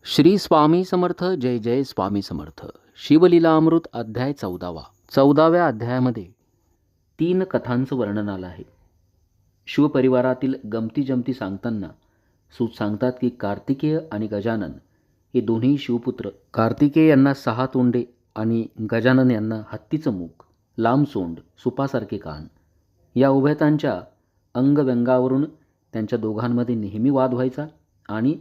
श्री स्वामी समर्थ. जय जय स्वामी समर्थ. शिवलीलामृत अध्याय 14. 14व्या अध्यायामध्ये 3 कथांचं वर्णन आलं आहे. शिवपरिवारातील गमती जमती सांगताना सूत सांगतात की कार्तिकेय आणि गजानन हे दोन्ही शिवपुत्र, कार्तिकेय यांना 6 तोंडे आणि गजानन यांना हत्तीचं मुख, लांब सोंड, सुपासारखे कान. या उभयतांच्या अंगव्यंगावरून त्यांच्या दोघांमध्ये नेहमी वाद व्हायचा आणि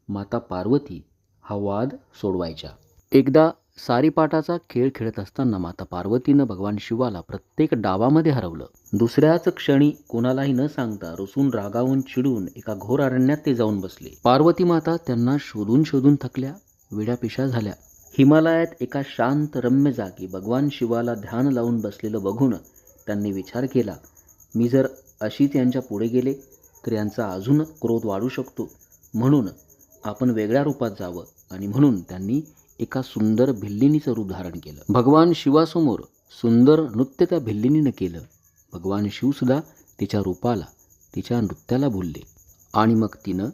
माता पार्वती हा वाद सोडवायच्या. एकदा सारीपाटाचा खेळ खेळत असताना माता पार्वतीनं भगवान शिवाला प्रत्येक डावामध्ये हरवलं. दुसऱ्याच क्षणी कोणालाही न सांगता रुसून रागावून चिडून एका घोर अरण्यात ते जाऊन बसले. पार्वती माता त्यांना शोधून शोधून थकल्या, वेड्यापिशा झाल्या. हिमालयात एका शांत रम्य जागी भगवान शिवाला ध्यान लावून बसलेलं बघून त्यांनी विचार केला, मी जर अशीच यांच्या पुढे गेले तर यांचा अजून क्रोध वाढू शकतो, म्हणून आपण वेगळ्या रूपात जावं. आणि म्हणून त्यांनी एका सुंदर भिल्लिणीचं रूप धारण केलं. भगवान शिवासमोर सुंदर नृत्य त्या भिल्लिणीनं केलं. भगवान शिवसुद्धा तिच्या रूपाला, तिच्या नृत्याला भुलले आणि मग तिनं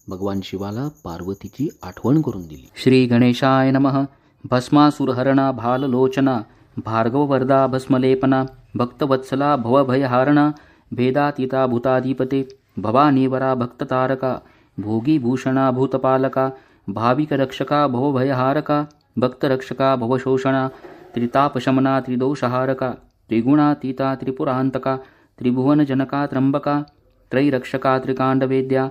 भगवान शिवाला पार्वतीची आठवण करून दिली. श्री गणेशाय नमः. भस्मासुरहरणा भाललोचना भार्गववरदा भस्मलेपना भक्तवत्सला भवभयहारणा भेदातीता भूताधिपते भवानीवरा भक्ततारका भोगीभूषणा भूतपालका भाविकरक्षका भवभयहारका भक्तरक्षका भवशोषणा त्रितापशमना त्रिदोषहारका त्रिगुणातीता त्रिपुरांतका त्रिभुवनजनका त्र्यंबका त्रैरक्षका त्रिकांडवेद्या.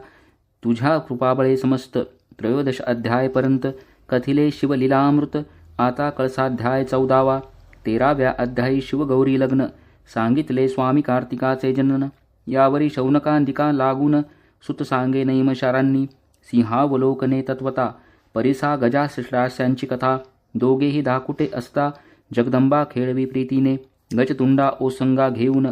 तुझ्या कृपाबळे समस्त 13 अध्यायपर्यंत कथिले शिवलीलामृत. आता कळसाध्याय 14. 13व्या अध्यायी शिवगौरी लग्न. सांगितले स्वामी कार्तिकाचे जनन. यावरी शौनकांदिका लागून सुत सांगे नैमशारांनी. सिंहावलोकने तत्वता परिसा गजाश्रास्यांची कथा. दोघेही दाकुटे असता जगदंबा खेळवी प्रीतीने. गजतुंडा ओसंगा घेऊन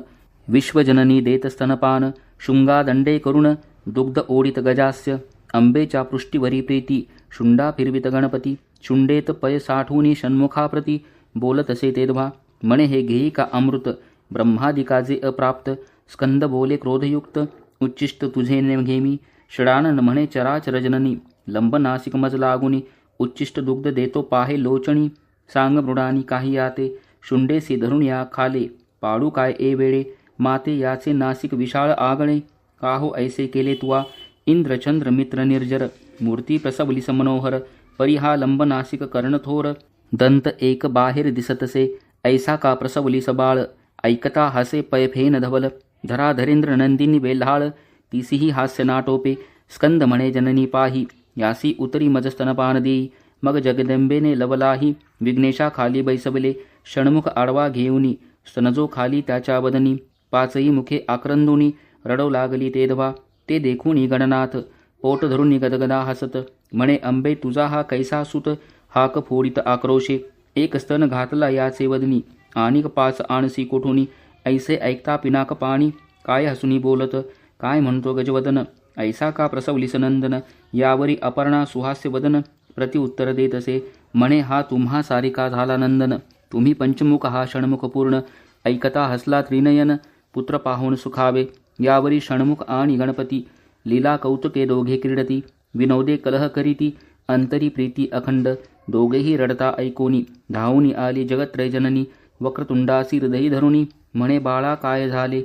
विश्वजननी देत स्तनपान. शुंगा दंडे करुण दुग्ध ओढित गजास्य. अंबेच्या पृष्ठीवरी प्रीती शुंडा फिरवित गणपती. शुंडेत पय साठूनी षण्मुखाप्रती बोलतसे तेध्वा. म्हणे हे घेई का अमृत ब्रह्मादिकाचे अप्राप्त. स्कंद बोले क्रोधयुक्त उच्चिष्ट तुझे नेघेमी. षडानन म्हणे चराचर जननी लंब नासिक मज लागुनी. उच्चिष्ट दुग्ध देतो पाहे लोचणी. सांग मृडानी काही याते शुंडेसी धरून या खाले. पाडू काय ए वेळे माते याचे नासिक विशाळ आगळे. काहो ऐसे केले तुवा इंद्रचंद्र मित्र निर्जर. मूर्ती प्रसवलिस मनोहर परिहा लंब नासिक कर्णथोर. दंत एक बाहेर दिसतसे ऐसा का प्रसवलिस बाळ. ऐकता हसे पैफेन धवल धरा धरेंद्र नंदिनी बेल्हाळ. तिसीही हास्य नाटोपे स्कंद म्हणे जननी पाही. यासी उतरी मज स्तनपान देई. मग जगदंबेने लवलाही विघ्नेशा खाली बैसवले. षण्मुख आडवा घेऊनी स्तनजो खाली त्याच्या वदनी. 5ही मुखे आक्रंदुनी रडव लागली तेधवा. ते देखुनी गणनाथ पोट धरुनी गदगदा हसत. म्हणे अंबे तुझा हा कैसा सुत. हाक फोडित आक्रोशे एक स्तन घातला याचे वदनी. आणिक 5 आणसी कोठुनी ऐसे ऐकता पिनाक पाणी. काय हसुनी बोलत काय म्हणतो गजवदन. ऐसा का प्रसवलिस नंदन. यावरी अपर्णा सुहास्य वदन प्रतिउत्तर देत असे. म्हणे हा तुम्हा सारिका झाला नंदन. तुम्ही पंचमुख हा षण्मुख पूर्ण. ऐकता हसला त्रिनयन पुत्र पाहून सुखावे. यावरी षण्मुख आणि गणपती लीला कौतुके दोघे क्रीडती. विनोदे कलह करीती अंतरी प्रीती अखंड. दोघेही रडता ऐकोनी धावूनी आली जगत्रय जननी. वक्रतुंडासी हृदयी धरुणी म्हणे बाळा काय झाले.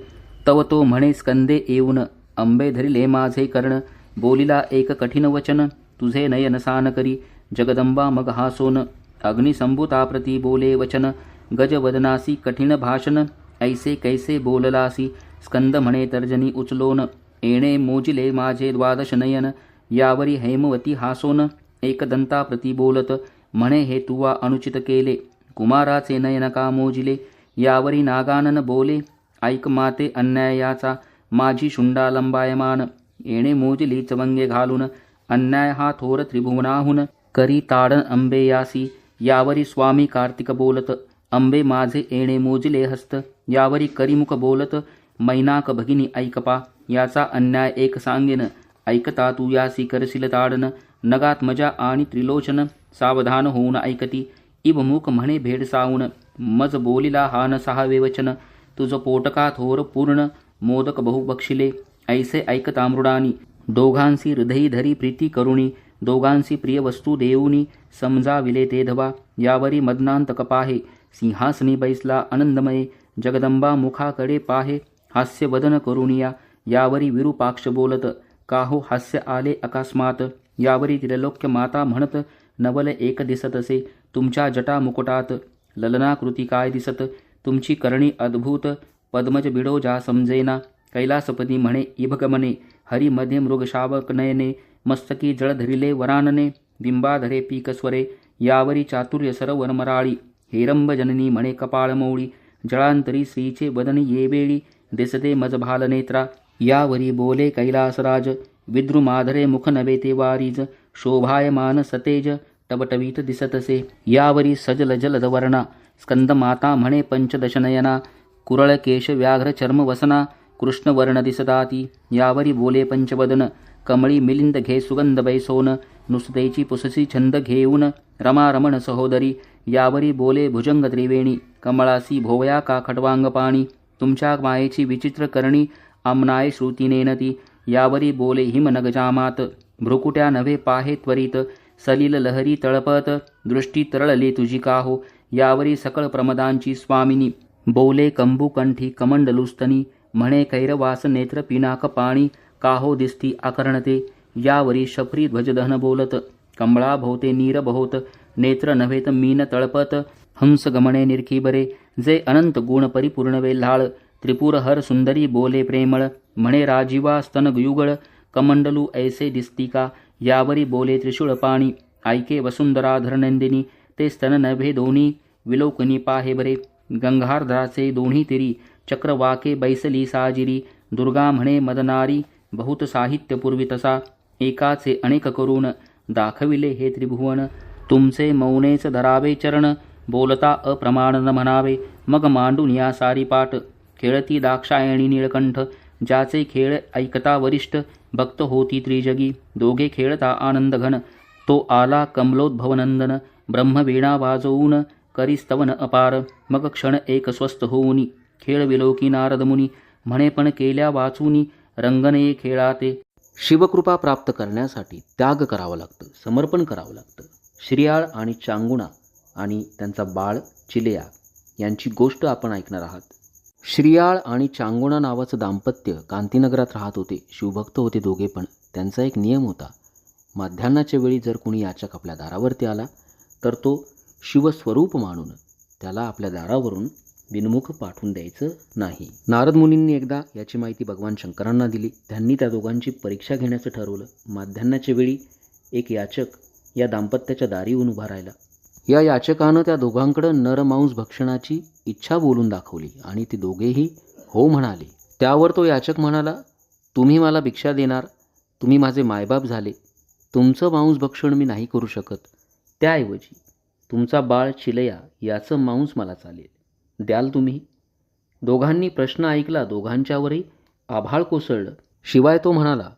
तव तो म्हणे स्कंदे येऊन अंबे धरिले माझे कर्ण. बोलिला एक कठीण वचन तुझे नयन सान करी. जगदंबा मग हासोन अग्निसंभूताप्रती बोले वचन. गजवदनासी कठीण भाषण ऐसे कैसे बोललासी. स्कंद म्हणे तर्जनी उचलोन येणे मोजिले माझे 12 नयन. यावरी हेमवती हासोन एकदंताप्रती बोलत म्हणे हे तुवा अनुचित केले. कुमाराचे नयन का मोजिले. यावरी नागानन बोले ऐक माते अन्यायाचा. माझी शुंडा लंबायमान येणे मोजली चवंगे घालून. अन्याय हा थोर त्रिभुवनाहून करी ताडन अंबे यासी. यावरी स्वामी कार्तिक बोलत अंबे माझे येणे मोजले हस्त. यावरी करीमुख बोलत मैनाक भगिनी ऐकपा. याचा अन्याय एक सांगेन ऐकता तू यासी करशील ताडन. नगात मजा आणि त्रिलोचन सावधान होऊन ऐकती. इबमुख म्हणे भेडसावून मज बोलिला हा न 6वे वचन. तुझ पोटका थोर पूर्ण मोदक बहु बक्षिले. ऐसे ऐकता मृडानी दोघांसी हृदयी धरी प्रीती करुणी दोघांसी प्रिय वस्तू देऊनी समजाविले ते धवा. यावरी मदनांत कपाहे सिंहासनी बैसला आनंदमये. जगदंबा मुखाकडे पाहे हास्य वदन करुणिया. यावरी विरूपाक्ष बोलत काहो हास्य आले अकस्मात. यावरी त्रिलोक्य माता म्हणत नवल एक दिसतसे. तुमच्या जटा मुकुटात ललनाकृती काय दिसत. तुमची करणी अद्भुत पद्मज बिडो जा समजेना. कैलासपती म्हणे इभगमने हरी मध्ये मृगशावक नयने. मस्तकी जळ धरिले वरानने बिंबाधरे पीकस्वरे. यावरी चातुर्य सरोवर मराळी हेरंब जननी म्हणे कपाळमौळी. जळांतरी श्रीचे वदनी येवेळी दिसते मजभाल नेत्रा. यावरी बोले कैलासराज विद्रुमाधरे मुख नवे ते वारीज. शोभायमान सतेज टवटवीत दिसतसे. यावरी सजल जलद वर्णा स्कंदमाता म्हणे पंचदशनयना. कुरळ केश व्याघ्र चर्म वसना कृष्णवर्ण दिसताती. यावरी बोले पंचवदन कमळी मिलिंद घे सुगंध बैसोन. नुसतेची पुससी छंद घेऊन रमा रमण सहोदरी. यावरी बोले भुजंग त्रिवेणी कमळासी भोवया का खटवांग पाणी. तुमच्या मायेची विचित्र करणी आमनाय श्रुती नेनती. यावरी बोले हिमनग जामात भ्रुकुट्या नव्हे पाहे त्वरित. सलील लहरी तळपत दृष्टी तरळली तुझी काहो. यावरी सकळ प्रमदांची स्वामिनी बोले कंबुकंठी कमंडलुस्तनी. म्हणे कैरवास नेत्र पिनाक पाणी काहो दिसती आकर्णते. यावरी शफरी ध्वजदहन बोलत कंबळा भोवते नीर बहोत. नेत्र नव्हेत मीन तळपत हंस गमणे निरखीबरे. जे अनंत गुण परिपूर्ण वेल्हाळ त्रिपुर हर सुंदरी बोले प्रेमळ. म्हणे राजीवा स्तन युगळ कमंडलू ऐसे दिसती का. यावरी बोले त्रिशूळ पाणी ऐके वसुंधराधर नंदिनी. ते स्तन नभे दोन्ही विलोकनी पाहे बरे. गंगार्धाचे दोन्ही तिरी चक्रवाके बैसली साजिरी. दुर्गा म्हणे मदनारी बहुत साहित्य पूर्वी तसा. एकाचे अनेक करून दाखविले हे त्रिभुवन. तुमचे मौनेच धरावे चरण बोलता अप्रमाण न म्हणावे. मग मांडून या सारी पाठ खेळती दाक्षायणी नीळकंठ. ज्याचे खेळ ऐकता वरिष्ठ भक्त होती त्रिजगी. दोघे खेळता आनंद घन तो आला कमलोद्भवनंदन. ब्रह्मवीणा वाजवून करी स्तवन अपार. मग क्षण एक स्वस्थ होऊनी खेळ विलोकी नारद मुनी. म्हणे पण केल्या वाचूनी रंगने खेळाते. शिवकृपा प्राप्त करण्यासाठी त्याग करावं लागतं, समर्पण करावं लागतं. श्रीयाळ आणि चांगुणा आणि त्यांचा बाळ चिलेया यांची गोष्ट आपण ऐकणार आहात. श्रीयाळ आणि चांगुणा नावाचं दाम्पत्य कांतीनगरात राहत होते. शिवभक्त होते दोघे पण. त्यांचा एक नियम होता, माध्यान्हाच्या वेळी जर कोणी याचक आपल्या दारावरती आला तर तो शिवस्वरूप मानून त्याला आपल्या दारावरून बिनमुख पाठवून द्यायचं नाही. नारद मुनींनी एकदा याची माहिती भगवान शंकरांना दिली. त्यांनी त्या दोघांची परीक्षा घेण्याचं ठरवलं. माध्यान्हाच्या वेळी एक याचक या दाम्पत्याच्या दारी येऊन उभा राहिला. या याचकानं त्या दोघांकडं नरमांस भक्षणाची इच्छा बोलून दाखवली आणि ते दोघेही हो म्हणाले. त्यावर तो याचक म्हणाला, तुम्ही मला भिक्षा देणार, तुम्ही माझे मायबाप झाले, तुमचं मांस भक्षण मी नाही करू शकत. त्याऐवजी तुमचा बाळ चिलया याचं मांस मला चालेल, द्याल तुम्ही? दोघांनी प्रश्न ऐकला. दोघांच्यावरही आभाळ कोसळलं. शिवाय तो म्हणाला,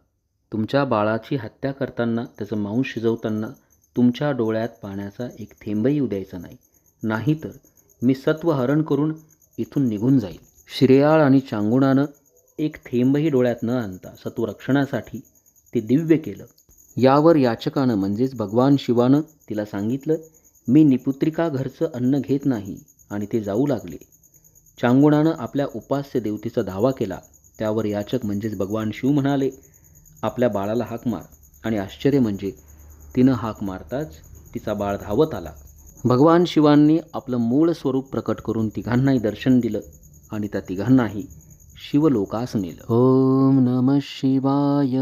तुमच्या बाळाची हत्या करताना, त्याचं मांस शिजवताना तुमच्या डोळ्यात पाण्याचा एक थेंबही येऊ द्यायचा नाही, नाहीतर मी सत्व हरण करून इथून निघून जाईल. श्रेयाळ आणि चांगुणानं एक थेंबही डोळ्यात न आणता सत्वरक्षणासाठी ते दिव्य केलं. यावर याचकानं म्हणजेच भगवान शिवानं तिला सांगितलं, मी निपुत्रिका घरचं अन्न घेत नाही, आणि ते जाऊ लागले. चांगुणानं आपल्या उपास्य देवतेचा धावा केला. त्यावर याचक म्हणजेच भगवान शिव म्हणाले, आपल्या बाळाला हाक मार. आणि आश्चर्य म्हणजे तिनं हाक मारताच तिचा बाळ धावत आला. भगवान शिवांनी आपलं मूळ स्वरूप प्रकट करून तिघांनाही दर्शन दिलं आणि त्या तिघांनाही शिवलोकास नेलं. ओम नमः शिवाय.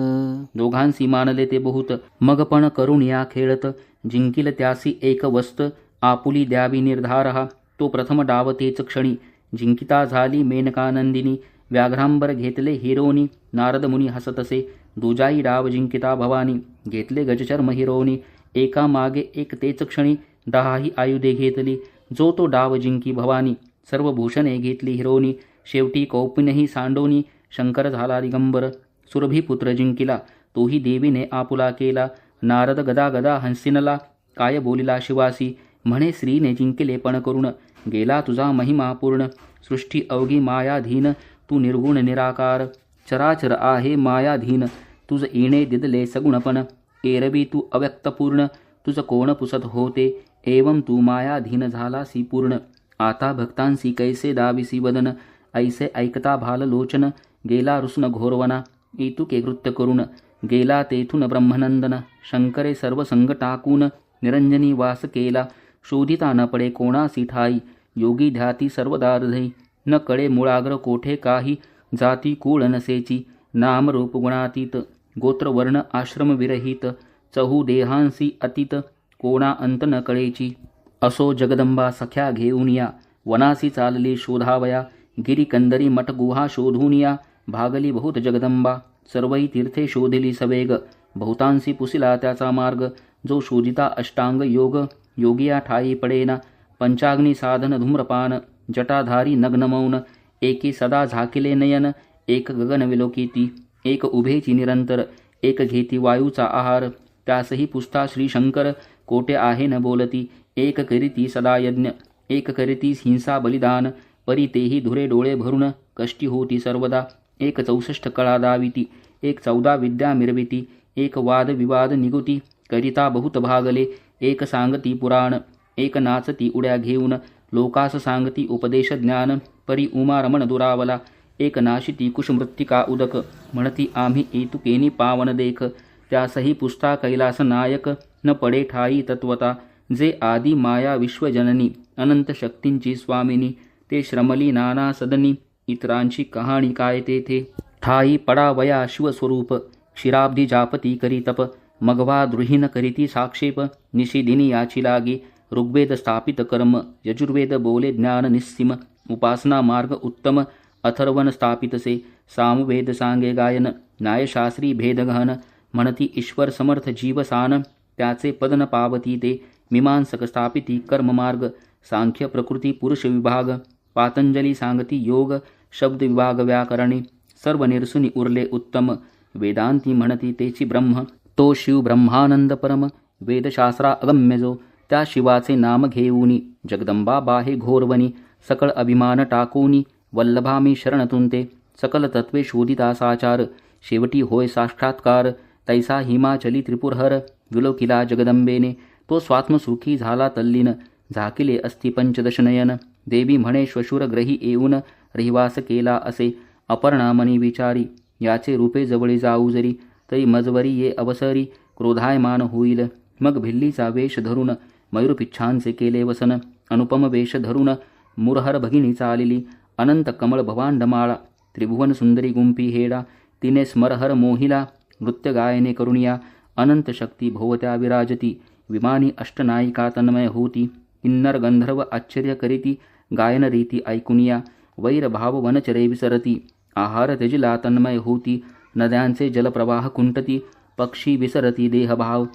दोघांसी मानले ते बहुत. मग पण करून या खेळत जिंकिल त्यासी एक वस्त. आपुली द्यावी निर्धारहा तो प्रथम डाव तेच क्षणी. जिंकिता झाली मेनकानंदिनी व्याघ्रांबर घेतले हिरोनी. नारद मुनी हसतसे दुजाई डाव जिंकिता भवानी. घेतले गजचर्म हिरोनी एका मागे एक तेच क्षणी. 10 आयुधे घेतली जो तो डाव जिंकी भवानी. सर्व भूषणे घेतली हिरोनी शेवटी कौपिनही सांडोनी. शंकर झाला दिगंबर सुरभिपुत्र जिंकिला तोही देवीने आपुला केला. नारद गदा गदा हंसिनला काय बोलिला शिवासी. म्हणे श्रीने जिंकिले पण करुण गेला तुझा महिमा पूर्ण. सृष्टी अवघी मायाधीन तू निर्गुण निराकार. चराचर आहे मायाधीन तुझ येणे दिदले सगुणपण. एरवी तू अव्यक्तपूर्ण, तुझ कोण पुसत होते, एवं तू मायाधीन झालासी पूर्ण. आता भक्तांसी कैसे दाविसी वदन, ऐसे ऐकता भाललोचन. गेला रुसन घोरवना, इतुके कृत्य करून. गेला तेथून ब्रह्मनंदन, शंकरे सर्व संग टाकून. निरंजनी वास केला, शोधिता न पडे कोणासी ठाई. योगी ध्याती सर्वदा हृदयी, न कळे मुळाग्र कोठे काही. जाती कुळ नसेची, नाम रूप गुणातीत. गोत्र वर्ण आश्रम विरहित, चहू देहांसी अतीत. कोणा अंत न कळेची. असो जगदंबा सख्या घेऊन या, वनासी चालली शोधावया. गिरी कंदरी मठ गुहा शोधून या, भागली बहुत जगदंबा. सर्वही तीर्थे शोधिली सवेग, बहुतांसी पुसिला त्याचा मार्ग. जो शोधिता अष्टांग योग, योगिया ठाई पडेना. पंचाग्नी साधन धूम्रपान, जटाधारी नग्न मौन. एकी सदा झाकिले नयन, एक गगन विलोकिती. एक उभेची निरंतर, एक घेती वायूचा आहार. त्यासही पुसता श्रीशंकर, कोटे आहे न बोलती. एक करीती सदा यज्ञ, एक करीती हिंसा बलिदान. परी तेही धुरे डोळे भरून, कष्टी होती सर्वदा. एक 64 कळा दाविती, एक 14 विद्या मिरविती. एक वाद विवाद निगुती, करिता बहुत भागले. एक सांगती पुराण, एक नाचती उड्या घेऊन. लोकास सांगती उपदेश ज्ञान, परी उमा रमण दुरावला. एक नाशिती कुशमृत्तिका उदक, म्हणती आम्ही एतुकेनी पावन देख. त्यासही पुसता कैलास नायक, न पडे ठाई तत्वता. जे आदी माया विश्वजननी, अनंत शक्तींची स्वामिनी. ते श्रमली नाना सदनी, इतरांची कहाणी काय तेथे. ठाई पडावया शिवस्वरूप, क्षीराब्दी जापती करी तप. मगवा द्रुहीन करीती साक्षेप, निशिदिनी याची लागी. ऋग्वेद स्थापित कर्म, यजुर्वेद बोले ज्ञान निस्सीम. उपासना मार्ग उत्तम, अथर्वन स्थापितसे. सामवेद सांगे गायन, न्यायशास्त्री भेदगहन. म्हणती ईश्वर समर्थ जीवसान, त्याचे पद न पावती ते. मीमांसक स्थापिती कर्ममार्ग, सांख्य प्रकृती पुरुष विभाग. पातंजली सांगती योग, शब्द विभाग व्याकरणी. सर्व निरसुनी उरले उत्तम, वेदांती म्हणती तेची ब्रह्म. तो शिव ब्रह्मानंद परम, वेदशास्त्रा अगम्य जो. त्या शिवाचे नाम घेऊनी, जगदंबा बाहे घोरवनी. सकळ अभिमान टाकूनी, वल्लभा मी शरण तुंते. सकल तत्वे शोधिता साचार, शेवटी होय साक्षात्कार. तैसा हिमाचली त्रिपुरहर, विलोकिला जगदंबेने. तो स्वात्मसुखी झाला तल्लीन, झाकिले अस्ति पंचदश नयन. देवी म्हणे श्वशुर ग्रही येऊन, रहिवास केला असे. अपर्णा मनी विचारी, याचे रूपे जवळी जाऊ जरी. तरी मजवरी ये अवसरी, क्रोधायमान होईल. मग भिल्लीचा वेश धरून, मयूरपिच्छांचे केले वसन. अनुपम वेश धरून, मुरहर भगिनी चालिली. अनंत कमळ भवांडमाळा, त्रिभुवन सुंदरी गुंपी हेडा. तिने स्मरहर मोहिला, नृत्य गायने करुणिया. अनंत शक्ती भोवत्या विराजती, विमानी अष्टनायिका तन्मय होती. किन्नर गंधर्व आश्चर्य करीती, गायन रीती ऐकुनिया. वैर भाव वनचरे विसरती, आहार त्यजिला तन्मय होती. नद्यांचे जलप्रवाह कुंटती, पक्षी विसरती देहभाव.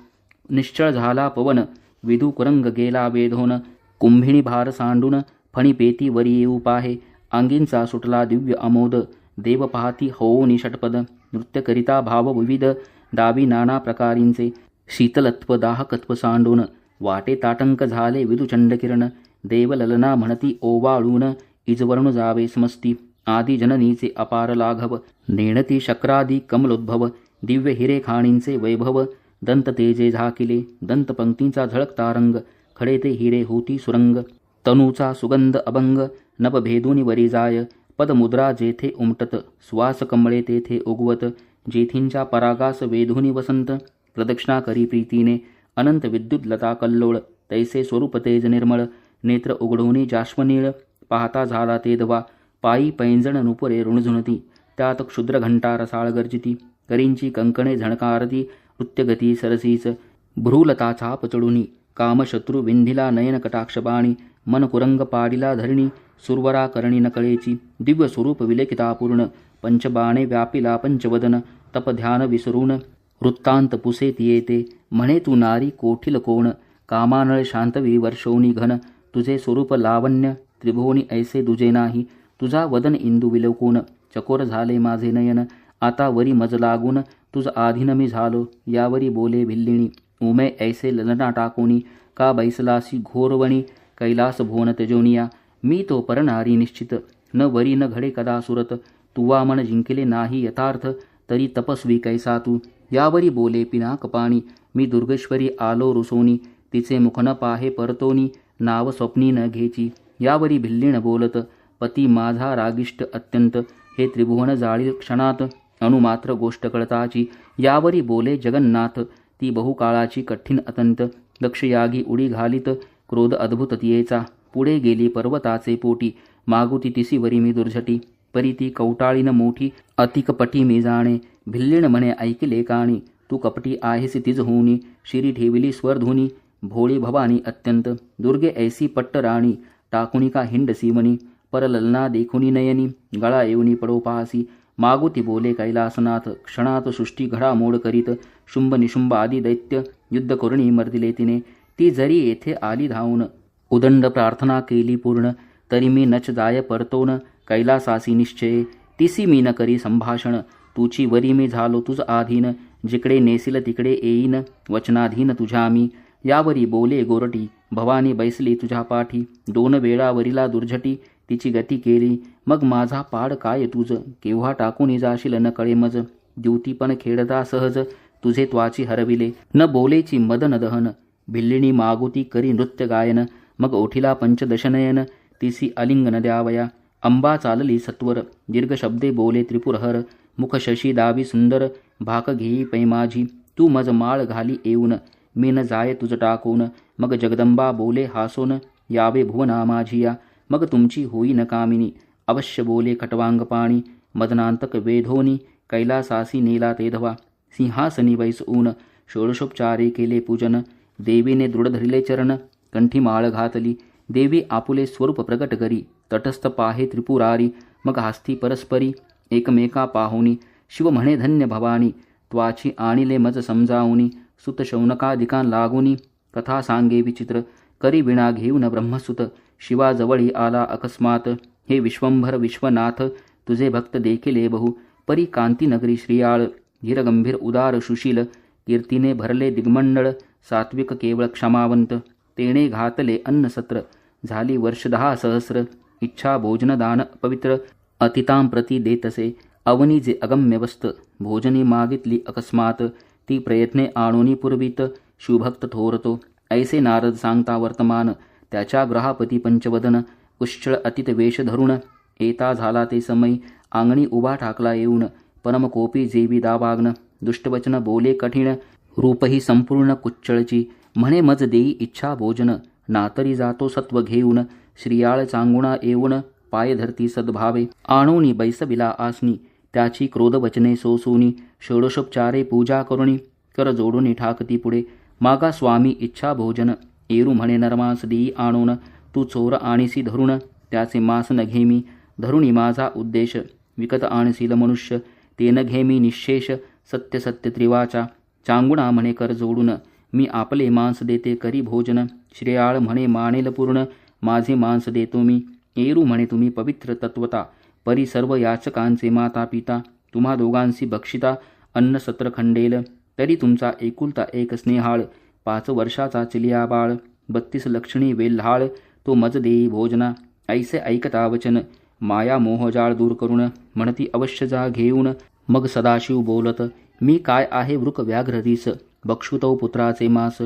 निश्चळ झाला पवन, विधुकुरंग गेला वेधोन. कुंभिणी भार सांडून, फणी पेती वरी येऊ पाहे. अंगींचा सुटला दिव्य अमोद, देव पाहती होऊनी षटपद. नृत्य करिता भाव विविध, दावी नाना प्रकारींचे. शीतलत्व दाहकत्व सांडून, वाटे ताटंक झाले विदुचंडकिरण. देवललना म्हणती ओवाळून, इजवर्ण जावे समस्ती. आदी जननीचे अपार लाघव, नेणती शक्रादी कमलोद्भव. दिव्य हिरे खाणींचे वैभव, दंत तेजे झाकिले. दंतपंक्तींचा झळकता रंग, खडे ते हिरे होती सुरंग. तनूचा सुगंध अभंग, नभभेदूनी वरी जाय. पदमुद्रा जेथे उमटत, सुवास कमळे तेथे उगवत. जेथींच्या परागास वेधुनी वसंत, प्रदक्षिणा करी प्रीतीने. अनंत विद्युत लता कल्लोळ, तैसे स्वरूप तेज निर्मळ. नेत्र उघडूनी जाश्वनीळ, पाहता झाला ते दवा. पायी पैंजण नुपुरे ऋणझुणती, त्यात क्षुद्र घंटा रसाळ गर्जिती. करींची कंकणे झणकारती, नृत्यगती सरसीच. भ्रूलता छाप चढुनी, कामशत्रू विंधिला नयन कटाक्षबाणी. मन कुरंग पाडिला धरणी, सुरवरा करणी नकळेची. दिव्य स्वरूप विलेखितापूर्ण, पंचबाणे व्यापिला पंचवदन. तप ध्यान विसरून, वृत्तांत पुसेत येते. म्हणे तू नारी कोठील कोण, कामानळ शांतवी वर्षोनी घन. तुझे स्वरूप लावण्य, त्रिभुवनी ऐसे दुजे नाही. तुझा वदन इंदू विलोकून, चकोर झाले माझे नयन. आता वरी मज लागून, तुझ आधीन मी झालो. यावरी बोले भिल्लिणी, उमे ऐसे ललना टाकोनी. का बैसलासी घोरवणी, कैलास भुवन तेजोनिया. मी तो परनारी निश्चित, न वरी न घडे कदा सुरत. तुवा मन जिंकले नाही यथार्थ, तरी तपस्वी कैसा तू. यावरी बोले पिनाकपाणी, मी दुर्गेश्वरी आलो रुसोनी, तिचे मुख न पाहे परतोनी, नाव स्वप्नी न घेची. यावरी भिल्लीण बोलत, पती माझा रागिष्ट अत्यंत, हे त्रिभुवन जाळी क्षणात, अणुमात्र गोष्ट कळताची. यावरी बोले जगन्नाथ, ती बहुकाळाची कठीण अतंत, लक्षयागी उडी घालीत, क्रोध अद्भुत तियेचा. पुढे गेली पर्वताचे पोटी, मागुती तिसी वरी मी दुर्झटी, परी ती कवटाळीन मोठी, अतिकपटी मी जाणे. भिल्लीण म्हणे ऐकले काणी, तू कपटी आहेसी तिज होनी, शिरी ठेविली स्वरधुनी, भोळी भवानी अत्यंत. दुर्गे ऐसी पट्ट राणी, टाकुणी का हिंड सीमनी, परललना देखुनी नयनी, गळा येऊनी पडो पासी. मागुती बोले कैलासनाथ, क्षणात सृष्टी घडामोड करीत, शुंभ निशुंभ आदी दैत्य युद्ध करुणी मर्दिले तिने. ती जरी येथे आली धावून, उदंड प्रार्थना केली पूर्ण, तरी मी नच जाय परतोन, कैलासासी निश्चये. तिसी मी न करी संभाषण, तुची वरी मी झालो तुझ आधीन, जिकडे नेसिल तिकडे येईन, वचनाधीन तुझ्या मी. यावरी बोले गोरटी, भवानी बैसली तुझ्या पाठी, 2 वेळावरीला दुर्झटी, तिची गती केली. मग माझा पाड काय तुझ, केव्हा टाकून जाशील न कळे मज. द्युतीपण खेळता सहज, तुझे त्वाची हरविले, न बोलेची मदन दहन. भिल्लिणी मागुती करी नृत्य गायन, मग ओठीला पंचदशनयन, तिसी अलिंगन द्यावया. अंबा चालली सत्वर, दीर्घ शब्दे बोले त्रिपुरहर, मुख शशी दावी सुंदर, भाक घेई पै माझी, तू मज माळ घाली येऊन, मी न जाय तुझ टाकून. मग जगदंबा बोले हासोन, यावे भुवना माझिया, मग तुमची होई न कामिनी, अवश्य बोले खटवांग पाणी. मदनांतक वेधोनी, कैलासासी नेला तेधवा, सिंहासनी बैसऊन, षोडशोपचारे केले पूजन. देवीने दृढ धरिले चरण, कंठी माळ घातली, देवी आपुले स्वरूप प्रकट करी, तटस्थ पाहे त्रिपुरारी. मग हास्ती परस्परी, एकमेका पाहुनी, शिव म्हणे धन्य भवानी, त्वाची आणिले मज समजावुनी. सुत शौनकादिकां लागुनी, कथा सांगे विचित्र, करी विणा घेऊन ब्रह्मसुत, शिवाजवळी आला अकस्मात. हे विश्वंभर विश्वनाथ, तुझे भक्त देखिले बहु, परी कांती नगरी श्रियाळ, धीरगंभीर उदार सुशील, कीर्तीने भरले दिग्मंडळ, सात्विक केवळ क्षमावंत. तेणे घातले अन्न सत्र, झाली वर्ष 10 सहस्र, इच्छा भोजन दान पवित्र, अतितां प्रती देतसे, अवनी जे अगम्य वस्त, भोजनी मागितली अकस्मात. ती प्रयत्ने आणोनी पुरवित, शिवभक्त थोरतो, ऐसे नारद सांगता वर्तमान. त्याच्या ग्रहापती पंचवदन, उश्चळ अतित वेश धरुण, येता झाला ते समय, आंगणी उभा ठाकला येऊन, परमकोपी जेवी दावाग्न. दुष्टवचन बोले कठीण, रूपही संपूर्ण कुच्चळची, म्हणे मज देई इच्छा भोजन, नातरी जातो सत्व घेऊन. श्रियाळ चांगुणा येऊन, पाय धरती सद्भावे, आणोनी बैसविला आसनी, त्याची क्रोधवचने सोसूनी. षोडशोपचारे पूजा करुणी, कर जोडून ठाकती पुढे, मागा स्वामी इच्छा भोजन. एरू म्हणे नरमास देई आणून, तू चोर आणीसी धरुण, त्याचे मास न घेमी, धरुणी माझा उद्देश. विकत आणसील मनुष्य, ते न घेमी निशेष, सत्य सत्य त्रिवाचा. चांगुणा म्हणे कर जोडून, मी आपले मांस देते करी भोजन. श्रेयाळ म्हणे मानेल पूर्ण, माझे मांस देतो मी. एरू म्हणे तुम्ही पवित्र तत्वता, परी सर्व याचकांचे माता पिता. तुम्हा दोघांसी बक्षिता, अन्न सत्र खंडेल, तरी तुमचा एकुलता एक स्नेहाळ. 5 वर्षाचा चिलिया बाळ, 32 लक्षणी वेल्हाळ, तो मज देई भोजना. ऐसे ऐकता वचन, माया मोहजाळ दूर करून, म्हणती अवश्य जा घेऊन. मग सदाशिव बोलत, मी काय आहे वृक व्याघ्र रीस, बक्षुतौ पुत्राचे मास.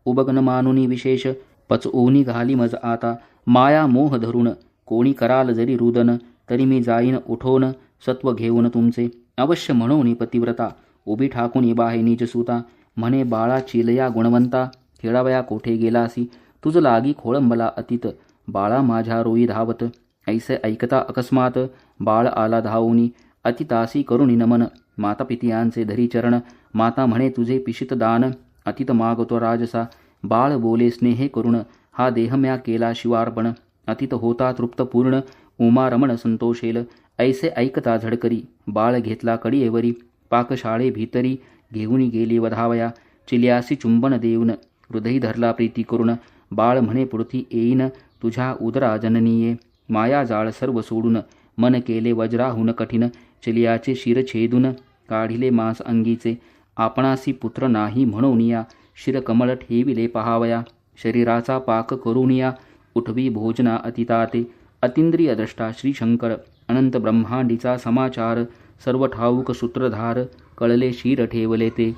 उबगन मानुनी विशेष, पचऊनी घाली मज आता. माया मोह धरून, कोणी कराल जरी रुदन, तरी मी जाईन उठोन, सत्व घेऊन तुमचे. अवश्य म्हणून पतिव्रता, उभी ठाकून बाहे निजसुता. म्हणे बाळा चिलया गुणवंता, खेळावया कोठे गेलासी. तुझ लागी खोळंबला अतीत, बाळा माझ्या रोई धावत. ऐसे ऐकता अकस्मात, बाळ आला धावूनी, अतितासी करुणी नमन. माता पितियांचे धरी चरण, माता म्हणे तुझे पिशित दान. अतीत मागतो राजसा, बाळ बोले स्नेहे करुण, हा देह म्या केला शिवार्पण. अतीत होता तृप्त पूर्ण, उमा रमण संतोषेल. ऐसे ऐकता झडकरी, बाळ घेतला कडीयेवरी. पाकशाळे भीतरी, घेऊन गेली वधावया. चिल्यासी चुंबन देऊन, हृदयी धरला प्रीती करुण. बाळ म्हणे पुढती येईन, तुझ्या उदरा जननीये. माया जाळ सर्व सोडून, मन केले वज्राहून कठीण. चिलियाचे शिर छेदून, काढिले मांस अंगीचे. आपणासी पुत्र नाही म्हणूनिया, शिर कमळ ठेविले पहावया. शरीराचा पाक करुनिया, उठवी भोजना अतिताते. अतिंद्रिय द्रष्टा श्रीशंकर, अनंत ब्रह्मांडीचा समाचार. सर्व ठाऊक सूत्रधार, कळले शिर ठेवले ते.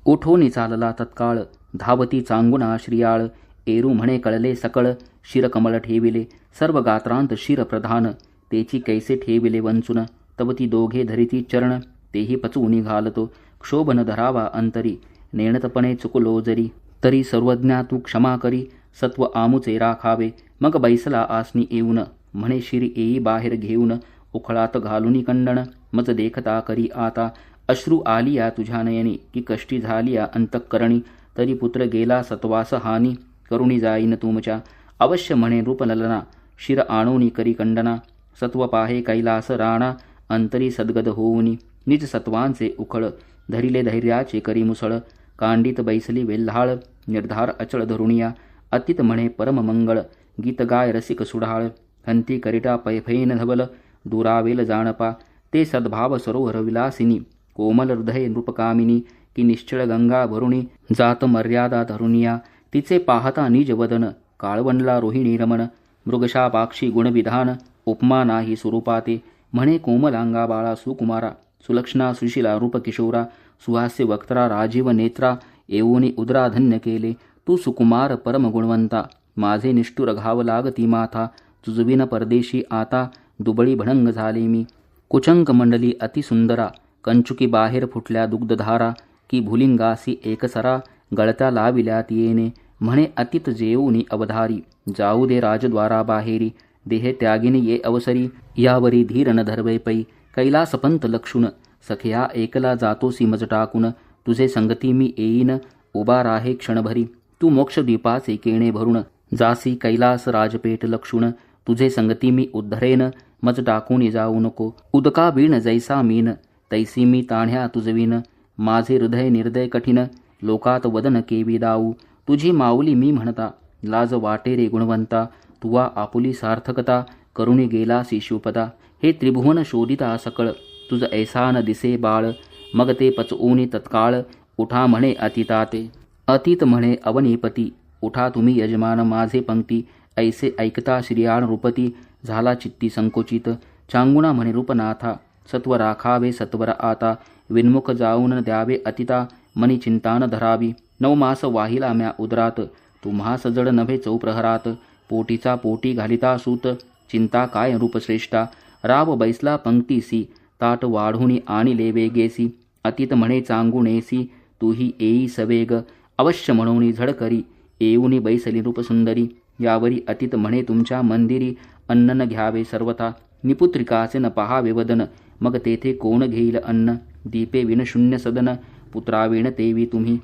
उठोनी चालला तत्काळ धावती चांगुना श्रियाळ. एरू म्हणे कळले सकळ शिर कमळ ठेविले. सर्व गात्रांत शिर प्रधान तेची कैसे ठेविले वंचून. तव ती दोघे धरिती चरण तेही पचवूनी घालतो. क्षोभन धरावा अंतरी नेणतपणे चुकलो जरी. तरी सर्वज्ञा तू क्षमा करी सत्व आमुचे राखावे. मग बैसला आसनी येऊन म्हणे शिर येई बाहेर घेऊन. उखळात घालुनी कंडण मज देखता करी आता. अश्रू आलिया तुझ्या नयनी की कष्टी झालिया अंतःकरणी. तरी पुत्र गेला सत्वास हानी करुणी जाईन तुमच्या. अवश्य म्हणे रूपललना शिर आणोनी करी कंडना. सत्व पाहे कैलास राणा अंतरी सद्गद होऊनी. निज सत्वांचे उखळ धरिले धैर्याचे करी मुसळ. कांडित बैसली वेल्हाळ निर्धार अचळ धरुणिया. अतीत म्हणे परम मंगळ गीत गाय रसिक सुढाळ. हंती करिटा पैफैन धवल दुरावेल जाणपा. ते सद्भाव सरोवर विलासिनी कोमल हृदय नृपकामिनी. की निश्चळ गंगा भरुणी जात मर्यादा धरुनिया. तिचे पाहता निज वदन काळवंडला रोहिणी रमण. मृगशा पाक्षी गुणविधान उपमा नाही स्वरूपाते. म्हणे कोमलांगा बाळा सुकुमारा सुलक्षणा सुशिला रूप किशोरा. सुहास्य वक्त्रा राजीव नेत्रा येऊनी उदरा धन्य केले. तू सुकुमार परम गुणवंता माझे निष्ठुर घाव लागती माथा. तुझविन परदेशी आता दुबळी भणंग झाले मी. कुचंक मंडली अतिसुंदरा कंचुकी बाहेर फुटल्या दुग्धधारा. की भुलिंगासी एकसरा गळत्या लाविल्या तियेने. म्हणे अतीत जेऊनी अवधारी जाऊ दे राजद्वारा बाहेरी. देह त्यागिनी ये अवसरी यावरी धीर न धरवे पै. कैलासपंत लक्षुण सख्या एकला जातोसी मज टाकून. तुझे संगती मी येईन उभा राहे क्षणभरी. तू मोक्षद्वीपाचे केणे भरून जासी कैलास राजपेठ लक्षुण. तुझे संगती मी उद्धरेन मज टाकून जाऊ नको. उदका बीण जैसा मीन तैसी मी ताण्या तुझविन. माझे हृदय निर्दय कठीण लोकात वदन केवी दाऊ. तुझी माऊली मी म्हणता लाज वाटे रे गुणवंता. तुवा आपुली सार्थकता करुणी गेला शिशुपदा. हे त्रिभुवन शोधिता सकळ तुझ ऐसा न दिसे बाळ. मग ते पचऊनी तत्काळ उठा म्हणे अतिताते. अतीत म्हणे अवनीपती उठा तुम्ही यजमान माझे पंक्ती. ऐसे ऐकता श्रियाण रूपती झाला चित्ती संकोचित. चांगुणा म्हणे रूपनाथा सत्व राखावे सत्वर आता. विन्मुख जाऊन द्यावे अतिता मनी चिंतान धरावी. 9 मास वाहिला म्या उदरात तुम्हा सजड नभे चौप्रहरात. पोटीचा पोटी घालिता सूत चिंता काय रूपश्रेष्ठा. राव बैसला पंक्तीसी ताट वाढुनी आणि लेवेगेसी. अतीत म्हणे चांगुणेसी तूही येई सवेग. अवश्य म्हणून झडकरी येऊनी बैसली रूपसुंदरी. यावरी अतीत म्हणे तुमच्या मंदिरी अन्न न घ्यावे सर्वथा. निपुत्रिकाचे न पहावे वदन मग तेथे कोण घेईल अन्न. दीपे विन शून्य सदन पुत्राविण तेवी तुम्ही.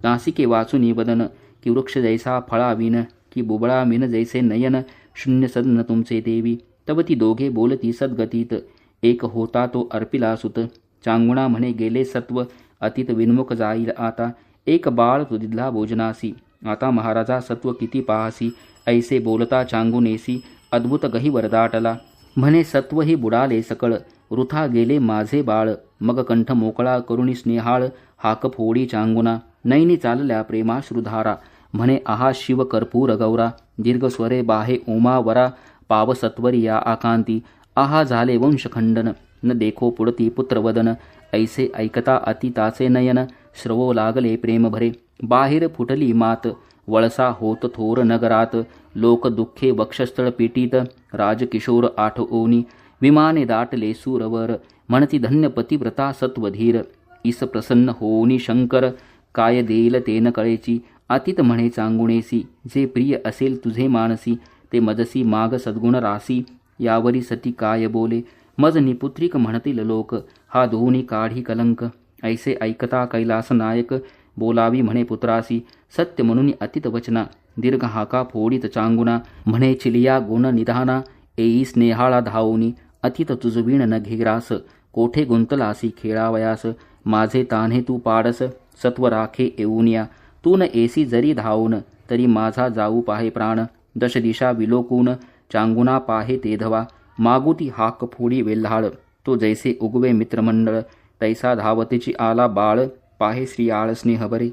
नासिके वाचुनी वदन की वृक्ष जैसा फळाविन. की बुबळा विन जैसे नयन शून्य सदन तुमचे देवी. तव ती दोघे बोलती सद्गतीत एक होता तो अर्पिला सुत. चांगुणा म्हणे गेले सत्व अतीत विन्मुख जाईल आता. एक बाळ तुदिधला भोजनासी आता महाराजा सत्व किती पाहसी. ऐसे बोलता चांगुनेसी अद्भुत गही वरदाटला. म्हणे सत्व ही बुडाले सकळ वृथा गेले माझे बाळ. मग कंठ मोकळा करुणी स्नेहाळ हाक फोडी चांगुना. नैनी चालल्या प्रेमाश्रुधारा म्हणे आहा शिव कर्पूर गौरा. दीर्घ स्वरे बाहे उमावरा पाव सत्वरी या आकांती. आहा झाले वंशखंडन न देखो पुडती पुत्रवदन. ऐसे ऐकता अतिताचे नयन श्रवो लागले प्रेम भरे. बाहेर फुटली मात वळसा होत थोर नगरात. लोक दुःखे वक्षस्थळ पिटीत राजकिशोर आठवोनी. विमाने दाटले सूरवर म्हणती धन्य पतिव्रता सत्वधीर. ईस प्रसन्न होनी शंकर काय देईल तेन कळेची. अतीत म्हणे चांगुणेसी जे प्रिय असेल तुझे मानसी. ते मजसी माग सद्गुण रासी यावरी सती काय बोले. मज निपुत्रिक म्हणतील लोक हा दोन्ही काढी कलंक. ऐसे ऐकता कैलास नायक बोलावी म्हणे पुत्रासी. सत्य म्हणून अतीत वचना दीर्घ हाका फोडीत चांगुना. म्हणे चिलिया गुण निधाना येई स्नेहाळा धावोनी. अतीत तुझवीण न घेरास कोठे गुंतलासी खेळावयास. माझे तान्हे तू पाडस सत्व राखे येऊनिया. तू न एसी जरी धावून तरी माझा जाऊ पाहे प्राण. दश दिशा विलोकून चांगुना पाहे ते धवा. मागुती हाक फोडी वेल्हाळ तो जैसे उगवे मित्रमंडळ. तैसा धावतेची आला बाळ पाहे श्रियाळ स्नेहबरे.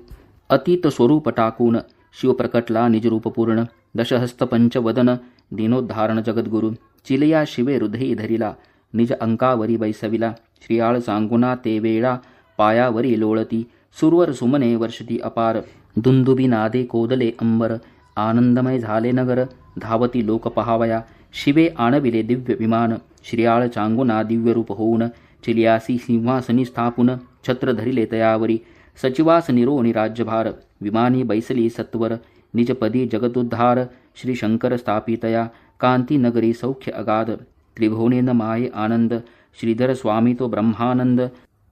अतीत स्वरूप टाकून शिव प्रकटला निजरूप पूर्ण. दशहस्त पंचवदन दिनोद्धारण जगद्गुरु. चिलया शिवे हृदयी धरिला निज अंकावरी बैसविला. श्रियाळ चांगुना ते वेळा पायावरी लोळती सुरवर सुमने वर्षती अपार दुंदुबी नादे कोदले अंबर आनंदमय झाले नगर धावती लोक पहावया शिवे आणविले दिव्य विमान श्रियाळ चांगुना दिव्य रूप होऊन चिलियासी सिंहासनी स्थापून छत्र धरिले तयावरी सचिवास निरोनी राज्यभार विमानी बैसली सत्वर निजपदी जगदुद्धार श्री शंकर स्थापितया कांती नगरी सौख्य अगाध त्रिभुवनेन माये आनंद श्रीधर स्वामी तो ब्रह्मानंद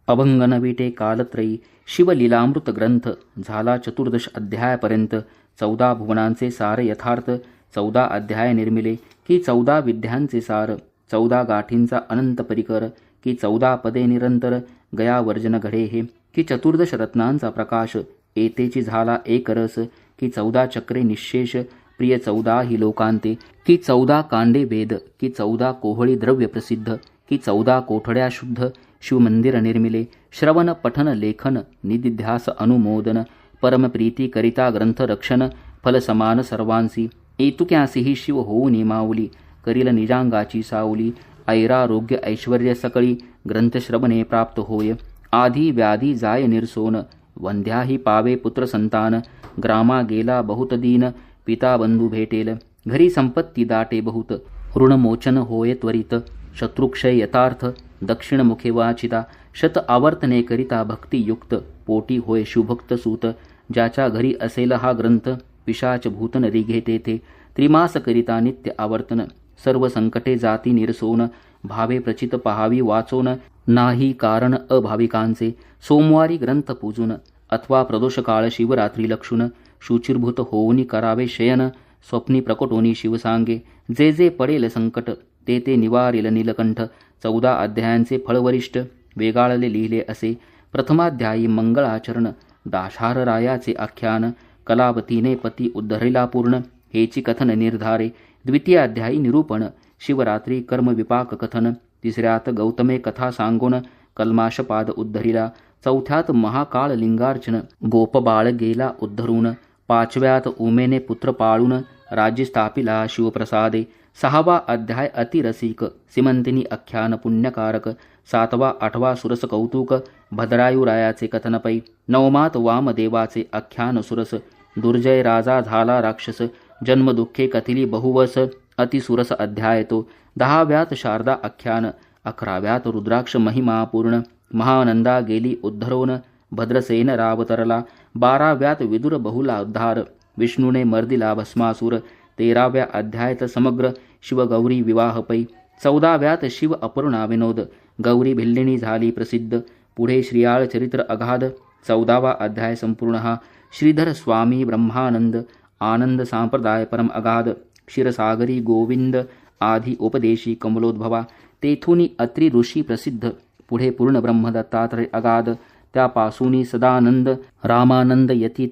अभंगन विटे कालत्रयी शिवलीलामृत ग्रंथ झाला 14 अध्यायापर्यंत 14 भुवनांचे सार यथार्थ 14 अध्याय निर्मिले की 14 विद्यांचे सार 14 गाठींचा अनंत परिकर की 14 पदे निरंतर गया वर्जन घडे हे की 14 रत्नांचा प्रकाश एतेची झाला एक रस की 14 चक्रे निशेष प्रिय 14 ही लोकांते की 14 कांडे वेद की 14 कोहळी द्रव्य प्रसिद्ध की 14 कोठड्या शुद्ध शिवमंदिर निर्मिले श्रवण पठन लेखन निदिध्यास अनुमोदन परमप्रीती करिता ग्रंथ रक्षण फल समान सर्वांसी एतुक्यासीही शिव होऊनी माऊली करील निजांगाची सावली ऐरारोग्य ऐश्वर्य सकळी ग्रंथश्रवणे प्राप्त होय आधी व्याधी जाय निरसोन वंध्याही पावे पुत्र संतान ग्रामा गेला बहुत दीन पिता बंधू भेटेल घरी संपत्ती दाटे बहुत ऋणमोचन होय त्वरित शत्रुक्षय यथार्थ दक्षिण मुखे वाचिता शत आवर्तने करिता भक्तियुक्त पोटी होय शिवभक्त सूत ज्याच्या घरी असेल हा ग्रंथ पिशाच भूत नरी घेते ते त्रिमास करिता नित्य आवर्तन सर्व संकटे जाती निरसोन भावे प्रचित पहावी वाचोन नाही कारण अभाविकांचे सोमवारी ग्रंथ पूजून अथवा प्रदोष काळ शिवरात्री लक्षुन शुचिर्भूत होऊनी करावे शयन स्वप्नी प्रकटोनी शिव सांगे जे जे पडेल संकट ते ते निवारेल नीलकंठ 14 अध्यायांचे फळवरिष्ठ वेगाळले लिहिले असे प्रथमाध्यायी मंगळाचरण दाशार रायाचे आख्यान कलावतीने पती उद्धरिला पूर्ण हेची कथन निर्धारे द्वितीय अध्यायी निरूपण शिवरात्री कर्म विपाक कथन तिसऱ्यात गौतमे कथा सांगून कल्माशपाद उद्धरिला चौथ्यात महाकाळ लिंगार्चन गोपबाळ गेला उद्धरून पाचव्यात उमेने पुत्र पाळून राज्य स्थापिला शिवप्रसादे 6वा अध्याय अतिरसिक सिमंतिनी आख्यान पुण्यकारक 7वा 8वा सुरस कौतुक भद्रायुरायाचे कथनपै 9वात वामदेवाचे आख्यान सुरस दुर्जय राजा झाला राक्षस जन्मदुःखे कथिली बहुवस अतिसुरस अध्याय तो 10व्यात शारदा आख्यान 11व्यात रुद्राक्ष महिमा पूर्ण महानंदा गेली उद्धरोन भद्रसेन रावतरला 12व्यात विदुर बहुला उद्धार विष्णूने मर्दिला भस्मासूर 13व्या अध्यायात समग्र शिवगौरी विवाहपै 14व्यात शिव अपूर्णा विनोद गौरी भिल्लिणी झाली प्रसिद्ध पुढे श्रियाळ चरित्र अगाध 14वा अध्याय संपूर्ण हा श्रीधर स्वामी ब्रह्मानंद आनंद सांप्रदाय परम अगाध क्षीरसागरी गोविंद आधी उपदेशी कमलोद्भवा तेथुनी अत्रि ऋषी प्रसिद्ध पुढे पूर्ण ब्रह्म दत्तात्रय अगाध त्यापासूनी सदानंद रामानंद यती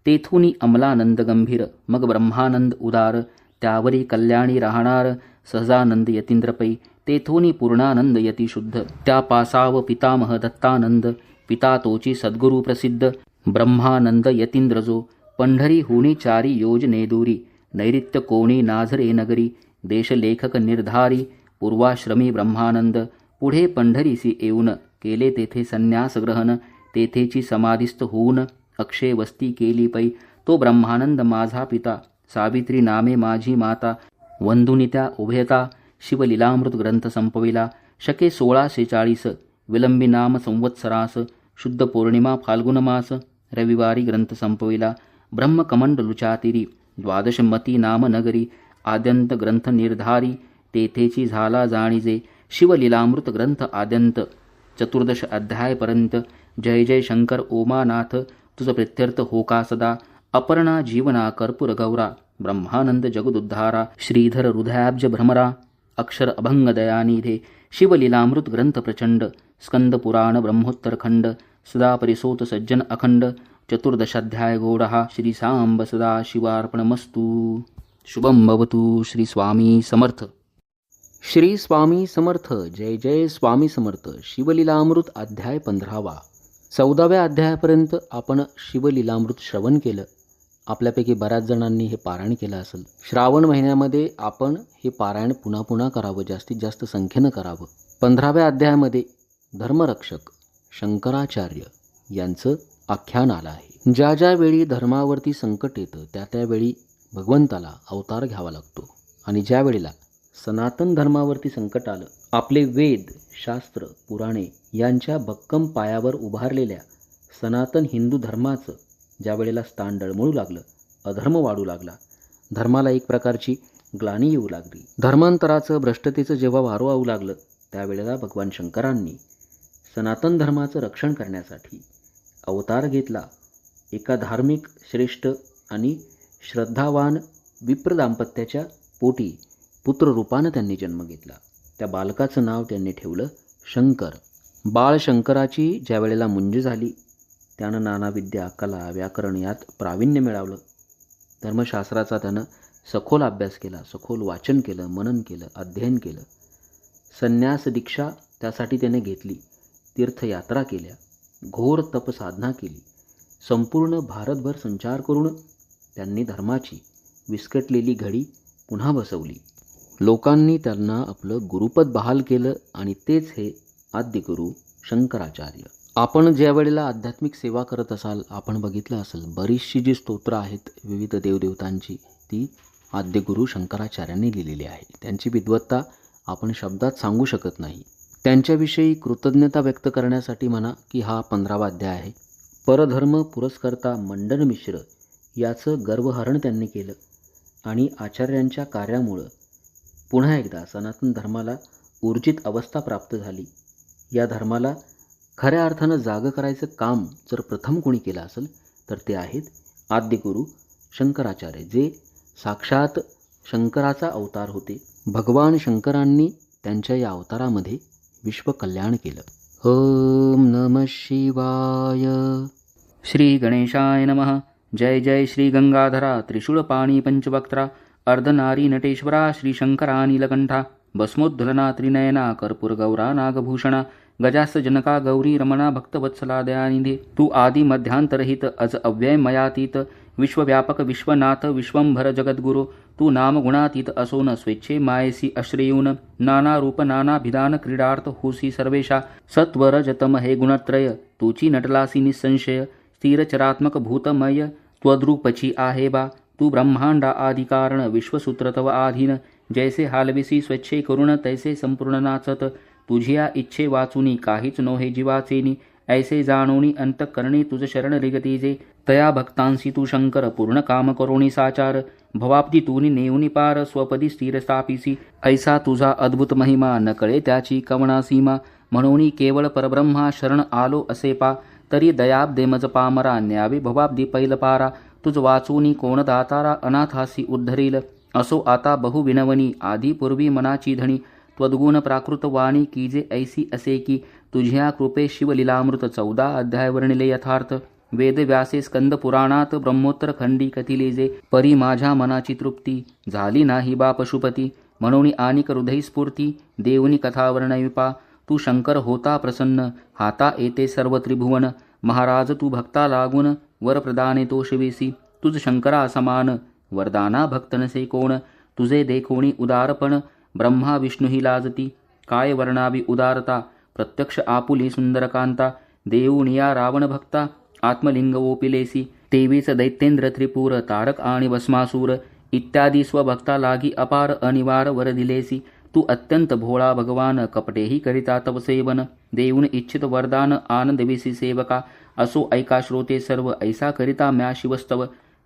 तेथुनी अमलानंद गंभीर मग ब्रह्मानंद उदार त्यावरी कल्याणी राहणार सहजानंद यतींद्रपै तेथुनी पूर्णानंद यती शुद्ध त्या पासाव पितामह दत्तानंद पिता तोची सद्गुरु प्रसिद्ध ब्रह्मानंद यतींद्रजो पंढरी हुनी चारी योजने दूरी नैऋत्य कोणी नाझरे नगरी देशलेखक निर्धारी पूर्वाश्रमी ब्रह्मानंद पुढे पंढरीसी येऊन केले तेथे संन्यास ग्रहण तेथेची समाधिस्थ होऊन अक्षय वस्ती केली पै तो ब्रह्मानंद माझा पिता सावित्री नामे माझी माता वंदुनी त्या उभयता शिवलीलामृत ग्रंथ संपविला शके 1640 विलंबी नाम संवत्सरास शुद्ध पौर्णिमा फाल्गुन मास रविवारी ग्रंथ संपविला ब्रह्मकमंडलुचातिरी द्वादशमती नाम नगरी आद्यंत ग्रंथ निर्धारी तेथेची झाला जाणीजे शिवलीलामृत ग्रंथ आद्यंत 14 अध्यायपर्यंत जय जय शंकर ओमानाथ तुझ प्रित्यर्थ होका सदा अपर्णा जीवना कर्पूर गौरा ब्रह्मानंद जगदुद्धारा श्रीधर हृदयाब्ज भ्रमरा अक्षर अभंग दयानिधे शिवलीलामृत ग्रंथ प्रचंड स्कंद पुराण ब्रह्मोत्तरखंड सदा परिसोत सज्जन अखंड 14 अध्याय गौडहा श्री सांब सदा शिवार्पणमस्तु शुभम भवतु श्री स्वामी समर्थ श्री स्वामी समर्थ जय जय स्वामी समर्थ शिवलीलामृत अध्याय 15वा 14व्या अध्यायापर्यंत आपण शिवलीलामृत श्रवण केलं. आपल्यापैकी बऱ्याच जणांनी हे पारायण केलं असेल. श्रावण महिन्यामध्ये आपण हे पारायण पुन्हा पुन्हा करावं, जास्तीत जास्त संख्येनं करावं. 15व्या अध्यायामध्ये धर्मरक्षक शंकराचार्य यांचं आख्यान आलं आहे. ज्या ज्या वेळी धर्मावरती संकट येतं त्या त्यावेळी भगवंताला अवतार घ्यावा लागतो. आणि ज्या वेळेला सनातन धर्मावरती संकट आलं, आपले वेद, शास्त्र, पुराणे यांच्या भक्कम पायावर उभारलेल्या सनातन हिंदू धर्माचं ज्या वेळेला स्थान डळमळू लागलं, अधर्म वाढू लागला, धर्माला एक प्रकारची ग्लानी येऊ लागली, धर्मांतराचं, भ्रष्टतेचं जेव्हा वारो वाहू लागलं, त्यावेळेला भगवान शंकरांनी सनातन धर्माचं रक्षण करण्यासाठी अवतार घेतला. एका धार्मिक, श्रेष्ठ आणि श्रद्धावान विप्र दाम्पत्याच्या पोटी पुत्ररूपानं त्यांनी जन्म घेतला. त्या बालकाचं नाव त्यांनी ठेवलं शंकर. बाळ शंकराची ज्या वेळेला मुंज झाली, त्यानं नाना विद्या, कला, व्याकरण यात प्रावीण्य मिळवलं. धर्मशास्त्राचा त्यानं सखोल अभ्यास केला, सखोल वाचन केलं, मनन केलं, अध्ययन केलं. संन्यास दीक्षा त्यासाठी त्याने घेतली. तीर्थयात्रा केल्या, घोर तपसाधना केली. संपूर्ण भारतभर संचार करून त्यांनी धर्माची विस्कटलेली घडी पुन्हा बसवली. लोकांनी त्यांना आपलं गुरुपद बहाल केलं आणि तेच हे आद्यगुरू शंकराचार्य. आपण ज्या वेळेला आध्यात्मिक सेवा करत असाल, आपण बघितलं असेल बरीचशी जी स्तोत्र आहेत विविध देवदेवतांची, ती आद्यगुरू शंकराचार्यांनी लिहिलेली आहे. त्यांची विद्वत्ता आपण शब्दात सांगू शकत नाही. त्यांच्याविषयी कृतज्ञता व्यक्त करण्यासाठी म्हणा की हा 15वा अध्याय आहे. परधर्म पुरस्कर्ता मंडन मिश्र याचं गर्वहरण त्यांनी केलं आणि आचार्यांच्या कार्यामुळं पुन्हा एकदा सनातन धर्माला ऊर्जित अवस्था प्राप्त झाली. या धर्माला खऱ्या अर्थानं जागं करायचं काम जर प्रथम कोणी केलं असेल तर ते आहेत आद्यगुरू शंकराचार्य, जे साक्षात शंकराचा अवतार होते. भगवान शंकरांनी त्यांच्या या अवतारामध्ये विश्वकल्याण केलं. ओम नमः शिवाय. श्री गणेशाय नमः. जय जय श्री गंगाधरा त्रिशूळपाणी पंचवक्त्रा अर्धनारी नटेश्वरा श्री शंकरा नीलकंठा भस्मोद्धलना त्रिनयना कर्पूर गौरा नागभूषणा गजास जनका गौरी रमणा भक्तवत्सला दयानिधे. तू आदि मध्यांतरहित अज अव्यय मयातीत विश्वव्यापक विश्वनाथ विश्वंभर जगद्गुरु. तू नाम गुणातीत असोन स्वेच्छे मायसी अश्रयून नाना रूप नाना भिधान क्रीडार्थ होसी सर्वेशा. सत्वर जतम हे गुणत्रय तूची नटलासी निसंशय स्थिरचरात्मक भूतमय त्वद्रूपची आहे बा. तू ब्रह्मांडा आदि कारण विश्वसूत्र तव आधीन. जैसे हालविसी स्वच्छे करुण तैसे संपूर्ण नाचत. तुझिया इच्छे वाचुनी काहीच नोहे जीवाचेनी. ऐसे जाणोनी अंतःकरणी तुझ शरण रिगतीजे. तया भक्तांसी तू शंकर पूर्ण काम करोनी साचार. भवाब्दी तूनी नेऊनी पार स्वपदी स्थिर स्थापिसी. ऐसा तुझा अद्भुत महिमा न कळे त्याची कवना सीमा. म्हणून केवळ परब्रह्मा शरण आलो असे पा. तरी दयाब्दे मज पामरा न्यावी भवाब्दी पैल पारा. तुझ वाचूनी कोण दातारा अनाथासी उद्धरील. असो आता बहु विनवनी आधी पूर्वी मनाची धणी. त्वद्गुण प्राकृत वाणी कीजे ऐसी असे की. तुझ्या कृपे शिवलीलामृत 14 अध्याय वर्णिले यथार्थ. वेद व्यासे स्कंद पुराणात ब्रह्मोत्तर खंडी कथिलेजे. परी माझ्या मनाची तृप्ती झाली नाही बा पशुपती. म्हणून आनिक हृदय स्फूर्ती देऊनी कथा वर्णविपा. तू शंकर होता प्रसन्न हाता येते सर्व त्रिभुवन. महाराज तू भक्ता लागून वर प्रदाने तो शिवेसी. तुझ शंकरा समान वरदाना भक्त नसे कोण. तुझे देखोणी उदारपण ब्रह्मा विष्णूही लाजती. काय वर्णावी उदारता प्रत्यक्ष आपुली सुंदरकांता. देऊनिया रावण भक्ता आत्मलिंग ओपिलेसी. 23 दैत्येंद्र त्रिपूर तारक आणि भस्मासूर इत्यादी स्वभक्ता लागी अपार अनिवार वर दिलेसी. तू अत्यंत भोळा भगवान कपटेही करिता तव सेवन. देऊन इच्छित वरदान आनंदविसी सेवका. असो ऐका श्रोते सर्व ऐसा करिता म्या शिवस्तव.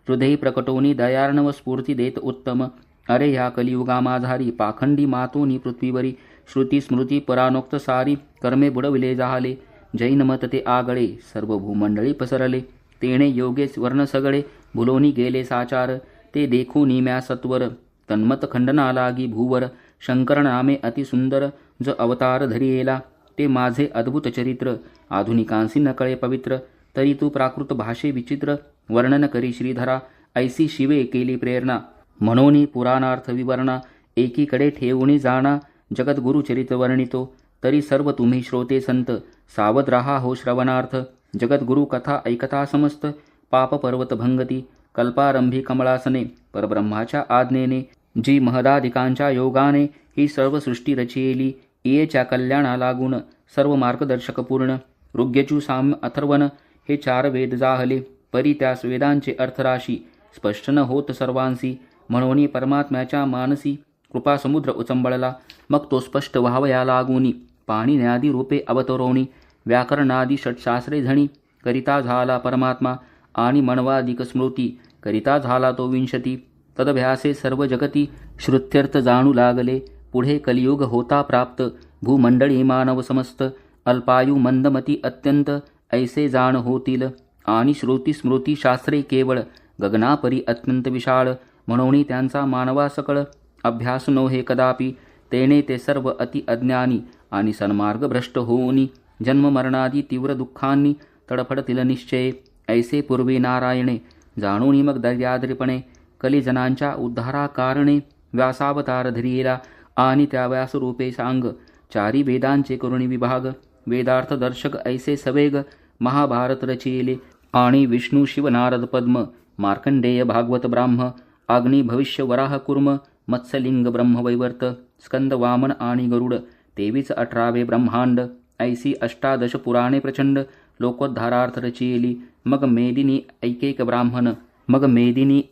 हृदय प्रकटोनी दयार्णव स्फूर्ती देत उत्तम. अरे ह्या कलियुगामाधारी पाखंडी मातोनी पृथ्वीवरी. श्रुती स्मृती परानोक्त सारी कर्मे बुडविले जाहले. जैन मत ते आगळे सर्व भूमंडळी पसरले. तेणे योगेश वर्ण सगळे भुलोनी गेले साचार. ते देखूनी म्या सत्वर तन्मत खंडना लागी भूवर. शंकर नामे अतिसुंदर ज अवतार धरियेला. ते माझे अद्भुत चरित्र आधुनिकांसी नकळे पवित्र. तरी तू प्राकृत भाषे विचित्र वर्णन करी श्रीधरा. ऐसी शिवे केली प्रेरणा म्हणोनी पुराणार्थ विवरणा. एकीकडे ठेवणी जाणा जगद्गुरु चरित्र वर्णितो. तरी सर्व तुम्ही श्रोते संत सावध राहा हो श्रवणार्थ. जगद्गुरु कथा ऐकता समस्त पाप पर्वत भंगती. कल्पारंभी कमळासने परब्रह्माच्या आज्ञेने. जी महदाधिकांच्या योगाने ही सर्व सृष्टी रचियेली. येच्या कल्याणा लागून सर्व मार्गदर्शक पूर्ण. ऋग्यजु साम अथर्वण हे 4 वेद जाहले. परी त्यास वेदांचे अर्थराशी स्पष्ट न होत सर्वांसी. म्हणून परमात्म्याच्या मानसी कृपा समुद्र उचंबळला. मग तो स्पष्ट व्हावया लागूनी. पाणी न्यादी रूपे अवतरोणी. व्याकरणादी षटशास्त्रे झणी करिता झाला परमात्मा. आणि मणवादिक स्मृती करिता झाला तो 20. तदभ्यासे सर्व जगती श्रुत्यर्थ जाणू लागले. पुढे कलियुग होता प्राप्त. भूमंडळी मानव समस्त अल्पायू मंदमती अत्यंत ऐसे जाण होतील. आणि श्रुती स्मृती शास्त्रे केवळ गगनापरी अत्यंत विशाळ. म्हणून त्यांचा मानवा सकळ अभ्यास नोहे कदापि. तेने ते सर्व अति अज्ञानी आणि सन्मार्ग भ्रष्ट होऊनी जन्म मरणादी तीव्र दुःखांनी तडफडतील निश्चये. ऐसे पूर्वी नारायणे जाणूनी मग दर्याद्रिपणे कलिजनांच्या उद्धारा कारणे व्यासावतार धरियेला. आणि त्या व्यासरूपे सांग 4 वेदांचे करुणी विभाग. वेदार्थ दर्शक ऐसे सवेग महाभारत रचिले. आणि विष्णू शिव नारद पद्म मार्कंडेय भागवत ब्राह्म अग्नी भविष्य वराह कुर्म मत्स्यलिंग ब्रह्मवैवर्त स्कंद वामन आणि गरुड 23-18 ब्रह्मांड. ऐसी 18 पुराणे प्रचंड लोकोद्धारार्थ रचिली. मग मेदिनी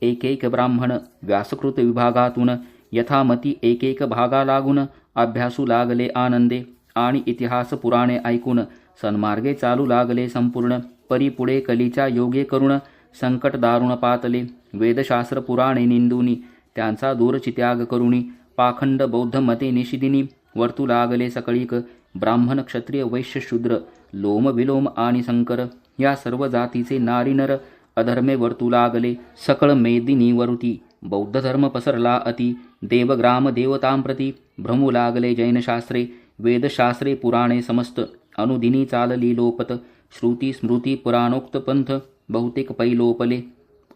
एकैक ब्राह्मण व्यासकृत विभागातून यथामती एकैक भागा लागून अभ्यासू लागले आनंदे. आणि इतिहास पुराणे ऐकून सन्मार्गे चालू लागले संपूर्ण. परी पुढे कलीच्या योगे करुण संकट दारुण पातले. वेदशास्त्र पुराणे निंदुनी त्यांचा दूरचित्याग करुणी पाखंड बौद्ध मते निषिदिनी वर्तू लागले सकळीक. ब्राह्मण क्षत्रिय वैश्य शूद्र लोम विलोम आणि संकर या सर्व जातीचे नारी नर अधर्मे वर्तू लागले. सकळ मेदिनी वरुती बौद्ध धर्म पसरला अति. देवग्राम देवतांप्रती भ्रमू लागले जैनशास्त्रे. वेदशास्त्रे पुराणे समस्त अनुदिनी चालली लोपत. श्रुती स्मृती पुराणोक्त पंथ बहुतेक पैलोपले.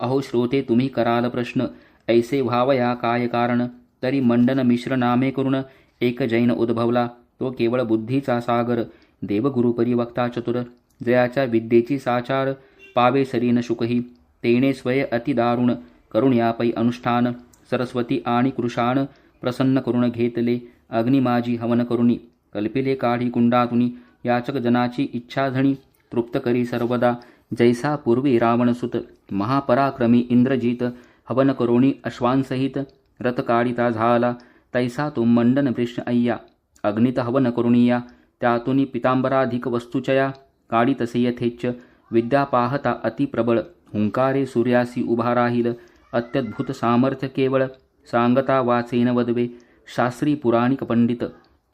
अहो श्रोते तुम्ही कराल प्रश्न ऐसे व्हावया काय कारण. तरी मंडन मिश्र नामे करून एक जैन उद्भवला. तो केवळ बुद्धीचा सागर देवगुरु परिवक्ता चतुर. जयाच्या विद्येची साचार पावे सरीन शुकही. तेने स्वय अति दारुण करून यापै अनुष्ठान. सरस्वती आणि कृशान प्रसन्न करून घेतले. अग्निमाजी हवन करुणी कल्पिले काढी कुंडातुनी. याचक जनाची इच्छा झणी तृप्त करी सर्वदा. जैसा पूर्वी रावणसुत महापराक्रमी इंद्रजित हवन करोणी अश्वांसहित रथ काढिता झाला. तैसा तो मंडन वृष अय्या अग्नित हवन करुणीया. त्यातून पितांबराधिक वस्तुचया काढितसे यथेच्छ. विद्या पाहता अति प्रबळ हुंकारे सूर्यासी उभा राहील. अत्यद्भुत सामर्थ्य केवळ सांगता वाचेन वदवे. शास्त्री पुराणिक पंडित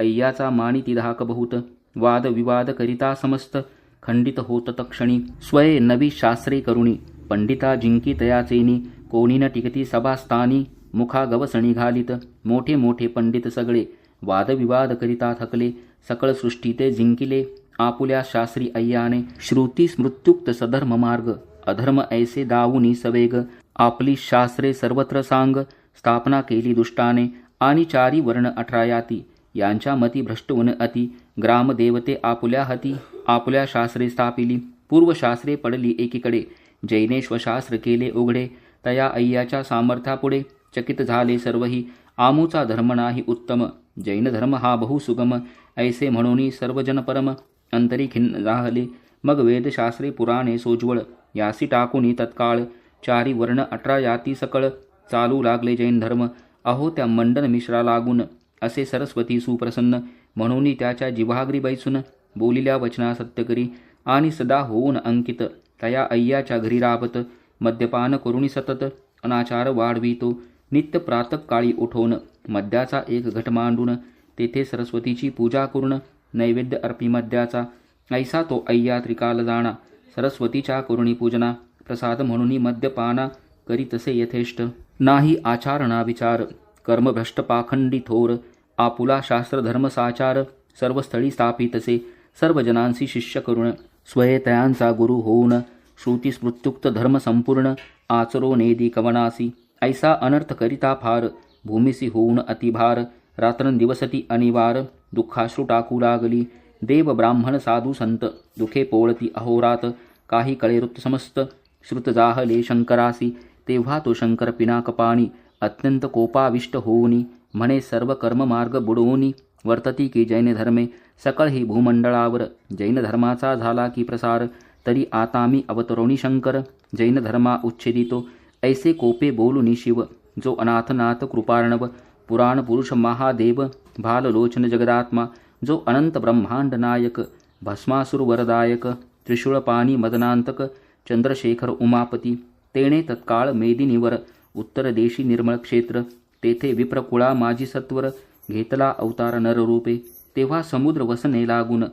अय्याचा मानिती धाक बहुत. वाद विवाद करिता समस्त खंडित होत तक्षणी. स्वये नवी शास्त्रे करुणी पंडिता जिंकी तयाचेनी. कोणी न टिकती सभास्थानी मुखा गवसणी घालित. मोठे मोठे पंडित सगळे वादविवाद करिता थकले. सकळ सृष्टी ते जिंकिले आपुल्या शास्त्री अय्याने. श्रुती स्मृत्युक्त सधर्म मार्ग अधर्म ऐसे दावुनी सवेग. आपली शास्त्रे सर्वत्र सांग स्थापना केली दुष्टाने. आणि 4 वर्ण 18 याती यांच्या मती भ्रष्टवन अति. ग्रामदेवते आपुल्या हती आपुल्या शास्त्रे स्थापिली. पूर्वशास्त्रे पडली एकीकडे जैनेश्वशास्त्र केले उघडे. तया अय्याच्या सामर्थ्यापुढे चकित झाले सर्वही. आमूचा धर्म नाही उत्तम जैन धर्म हा बहुसुगम. ऐसे म्हणून सर्वजन परम अंतरी खिन्न झाले. मग वेदशास्त्रे पुराणे सोज्वळ यासी टाकून तत्काळ 4 वर्ण 18 याती सकळ चालू लागले जैन धर्म. अहो त्या मंडन मिश्रा लागून असे सरस्वती सुप्रसन्न. म्हणून त्याच्या जिव्हाग्री बैसून बोलिल्या वचना सत्य करी. आणि सदा होऊन अंकित तया अय्याच्या घरी राबत. मद्यपान करुणी सतत अनाचार वाढवितो. नित्य प्रातःकाळी उठवून मद्याचा एक घट मांडून तेथे सरस्वतीची पूजा करून नैवेद्य अर्पी मद्याचा. ऐसा तो अय्या त्रिकाल जाणा सरस्वतीच्या करुणी पूजना. प्रसाद म्हणून मद्यपाना करीतसे यथेष्ट. नाही आचारणा विचार कर्मभ्रष्ट पाखंडी थोर. आपुला शास्त्र धर्म साचार सर्व स्थळी स्थापितसे. सर्व जनांसी शिष्य करुण स्वये तयांचा गुरु होऊन. श्रुती स्मृत्युक्त धर्म संपूर्ण आचरो नेदी कवनासी. ऐसा अनर्थ करिता फार भूमिसी होऊन अतिभार. रात्रंदिवसती अनिवार दुःखाश्रू टाकू लागली. देव ब्राह्मण साधू संत दुखे पोळती अहोरात. काही कळे वृत्त समस्त श्रुत जाहले शंकरासी. तेव्हा तो शंकर पिनाकपाणी अत्यंत कोपाविष्ट होऊनी म्हणे सर्व कर्ममार्ग बुडवूनी वर्तती की जैन धर्मे सकळ ही भूमंडळावर जैन धर्माचा झाला की प्रसार तरी आता मी अवतरोणी शंकर जैन धर्मा उच्छेदितो ऐसे कोपे बोलुनी शिव जो अनाथनाथ कृपार्णव पुराण पुरुष महादेव भाललोचन जगदात्मा जो अनंत ब्रह्मांड नायक भस्मासुर वरदायक त्रिशूळपाणी मदनांतक चंद्रशेखर उमापती तेणे तत्काळ मेदिनीवर उत्तर देशी निर्मळ क्षेत्र तेथे विप्रकुळा माजी सत्वर घेतला अवतार नररूपे तेव्हा समुद्र वसने लागून